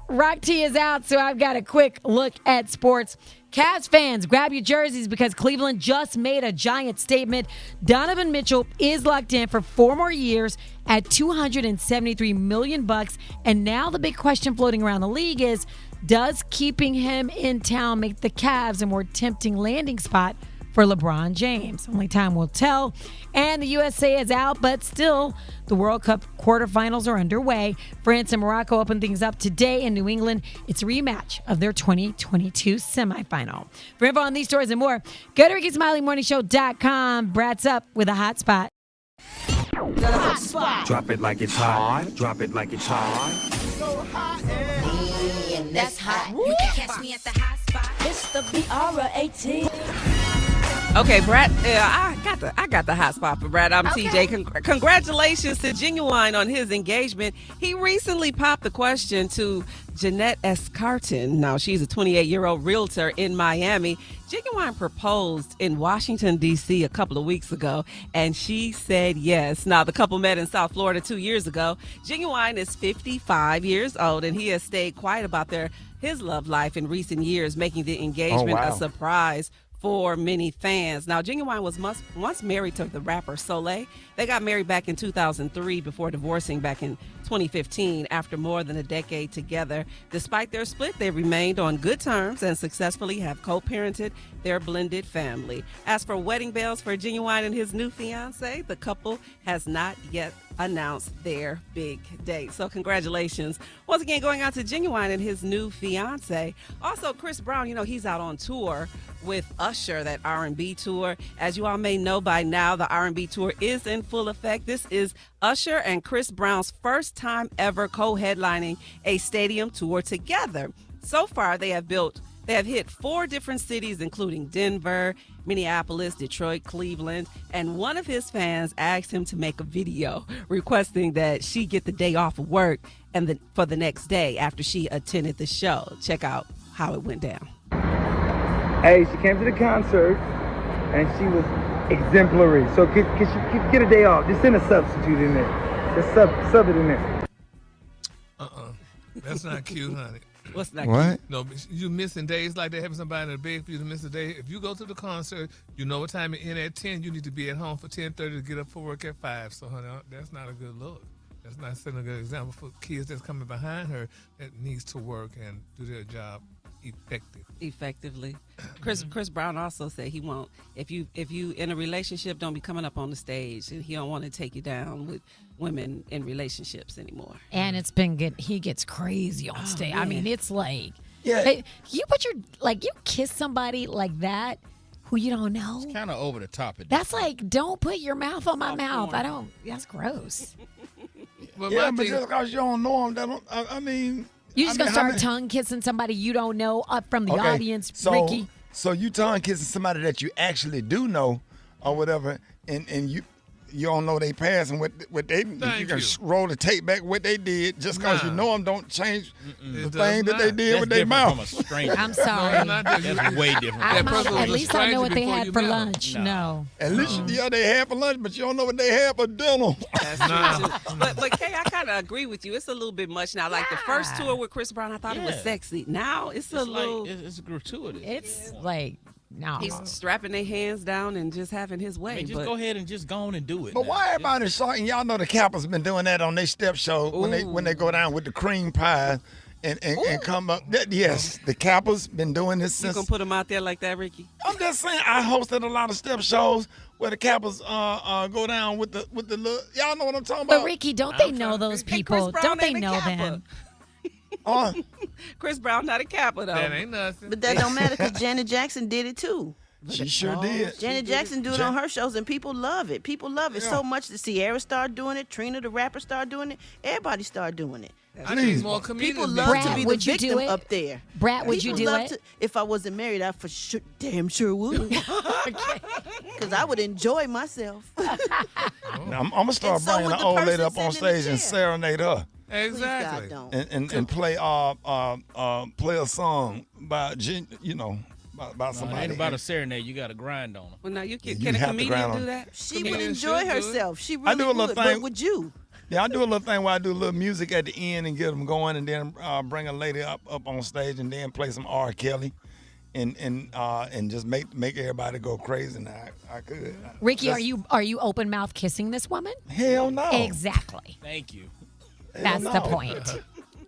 Speaker 6: Rock T is out, so I've got a quick look at sports. Cavs fans, grab your jerseys because Cleveland just made a giant statement. Donovan Mitchell is locked in for 4 more years at $273 million. And now the big question floating around the league is, does keeping him in town make the Cavs a more tempting landing spot for LeBron James? Only time will tell. And the USA is out, but still, the World Cup quarterfinals are underway. France and Morocco open things up today in New England. It's a rematch of their 2022 semifinal. For info on these stories and more, go to RickySmileyMorningShow.com. Brat's up with a hot spot.
Speaker 8: The hot spot. Drop it like it's hot. Drop it like it's hot. So hot and
Speaker 15: that's hot. You can catch me at the hot spot. It's the BR18.
Speaker 9: Okay, Brat, I got the hot spot for Brat. I'm TJ. Congratulations to Genuine on his engagement. He recently popped the question to Jeanette S. Carton. Now, she's a 28-year-old realtor in Miami. Genuine proposed in Washington, D.C. a couple of weeks ago, and she said yes. Now, the couple met in South Florida 2 years ago. Genuine is 55 years old, and he has stayed quiet about his love life in recent years, making the engagement a surprise for many fans. Now, Genuine was once married to the rapper Soleil. They got married back in 2003 before divorcing back in 2015 after more than a decade together. Despite their split, they remained on good terms and successfully have co-parented their blended family. As for wedding bells for Genuine and his new fiance, the couple has not yet announced their big date. So congratulations once again going out to Genuine and his new fiance. Also, Chris Brown, he's out on tour with Usher, that R&B tour. As you all may know by now, the R&B tour is in full effect. This is Usher and Chris Brown's first time ever co-headlining a stadium tour together. So far, they have hit 4 different cities, including Denver, Minneapolis, Detroit, Cleveland, and one of his fans asked him to make a video requesting that she get the day off of work and for the next day after she attended the show. Check out how it went down.
Speaker 19: Hey, she came to the concert and she was exemplary. So could she get a day off? Just send a substitute in there. Just sub it in there.
Speaker 12: That's not cute, honey.
Speaker 9: What's that?
Speaker 2: What?
Speaker 12: No, you missing days like that, having somebody in the bed for you to miss a day. If you go to the concert, you know what time it ends at 10. You need to be at home for 10:30 to get up for work at 5. So, honey, that's not a good look. That's not setting a good example for kids that's coming behind her that needs to work and do their job effectively.
Speaker 9: Chris Brown also said he won't. If you in a relationship, don't be coming up on the stage, and he don't want to take you down with women in relationships anymore.
Speaker 6: And it's been good. He gets crazy on stage. I mean, it's like, you kiss somebody like that who you don't know.
Speaker 14: It's kind of over the top.
Speaker 6: That's like, don't put your mouth on my mouth. That's gross.
Speaker 2: But just because you don't know them, I mean.
Speaker 6: You just gonna start tongue kissing somebody you don't know up from the audience, Ricky.
Speaker 2: So you tongue kissing somebody that you actually do know, or whatever, and you don't know they past and what they you can roll the tape back what they did just because you know them don't change the thing that they did with their mouth.
Speaker 14: From a stranger.
Speaker 6: I'm sorry.
Speaker 14: That's way different.
Speaker 6: At least I know what they had for lunch. No.
Speaker 2: At least they had for lunch, but you don't know what they had for dinner.
Speaker 9: That's true too. But Kay, I kind of agree with you. It's a little bit much now. Like the first tour with Chris Brown, I thought it was sexy. Now it's a little.
Speaker 14: It's gratuitous.
Speaker 6: It's like. No.
Speaker 9: He's strapping their hands down and just having his way.
Speaker 14: Just go ahead and just go on and do it.
Speaker 2: But why everybody shouting? Y'all know the Kappas been doing that on their step show when they go down with the cream pie and come up. Yes, the Kappas been doing this since.
Speaker 9: You gonna put them out there like that, Ricky?
Speaker 2: I'm just saying. I hosted a lot of step shows where the Kappas go down with the look. Y'all know what I'm talking about.
Speaker 6: But Ricky, don't they know those people? Don't they know them?
Speaker 9: Chris Brown not a Kappa though.
Speaker 12: That ain't nothing.
Speaker 7: But that don't matter because Janet Jackson did it too.
Speaker 2: She sure did.
Speaker 7: Janet Jackson do it on her shows, and people love it. People love it so much that Sierra started doing it, Trina the rapper started doing it, everybody started doing it.
Speaker 12: I need more comedians.
Speaker 7: People love to be the victim up there.
Speaker 6: Brat, would you do it?
Speaker 7: If I wasn't married, I for sure, damn sure would. Because I would enjoy myself.
Speaker 2: Now, I'm going to start bringing an old lady up on stage and serenade her.
Speaker 12: Exactly.
Speaker 2: And play a song by about somebody.
Speaker 14: Ain't about a serenade. You got to grind on them.
Speaker 9: Well, now can a comedian do that?
Speaker 7: She would enjoy herself. She really
Speaker 2: I do a little
Speaker 7: would.
Speaker 2: thing.
Speaker 7: But would you?
Speaker 2: Yeah, I do a little thing where I do a little music at the end and get them going, and then bring a lady up on stage and then play some R. Kelly, and just make everybody go crazy. And I could.
Speaker 6: Ricky, are you open mouth kissing this woman?
Speaker 2: Hell no.
Speaker 6: Exactly.
Speaker 14: Thank you.
Speaker 6: That's the point.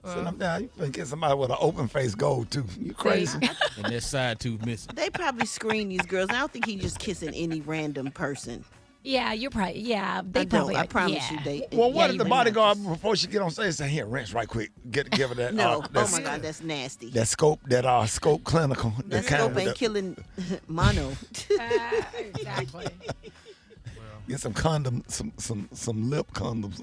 Speaker 2: Sitting up there, you can get somebody with an open face gold too. You crazy?
Speaker 14: And this side tooth missing.
Speaker 7: They probably screen these girls. I don't think he's just kissing any random person.
Speaker 6: Yeah, you're probably. Yeah, they
Speaker 7: I
Speaker 6: probably.
Speaker 7: don't. I promise
Speaker 6: yeah.
Speaker 7: you, they.
Speaker 2: Well, what
Speaker 6: Yeah,
Speaker 2: if the
Speaker 6: you
Speaker 2: bodyguard before she get on stage say, "Here, rinse right quick, give her that."
Speaker 7: No, oh
Speaker 2: that
Speaker 7: my God, that's nasty.
Speaker 2: That scope clinical.
Speaker 7: That scope ain't killing mono.
Speaker 6: Exactly.
Speaker 2: Get some condom, some lip condoms,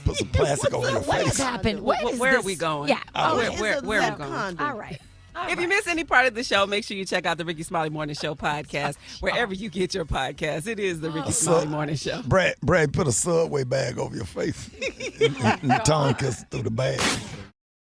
Speaker 2: put some plastic over your
Speaker 6: What has
Speaker 2: face.
Speaker 6: happened?
Speaker 9: Where are we going?
Speaker 6: Yeah.
Speaker 9: Where are we going?
Speaker 6: All right.
Speaker 9: If you miss any part of the show, make sure you check out the Rickey Smiley Morning Show podcast, wherever you get your podcast. It is the Rickey Smiley Morning Show.
Speaker 2: Brad, put a Subway bag over your face and tongue kiss through the bag.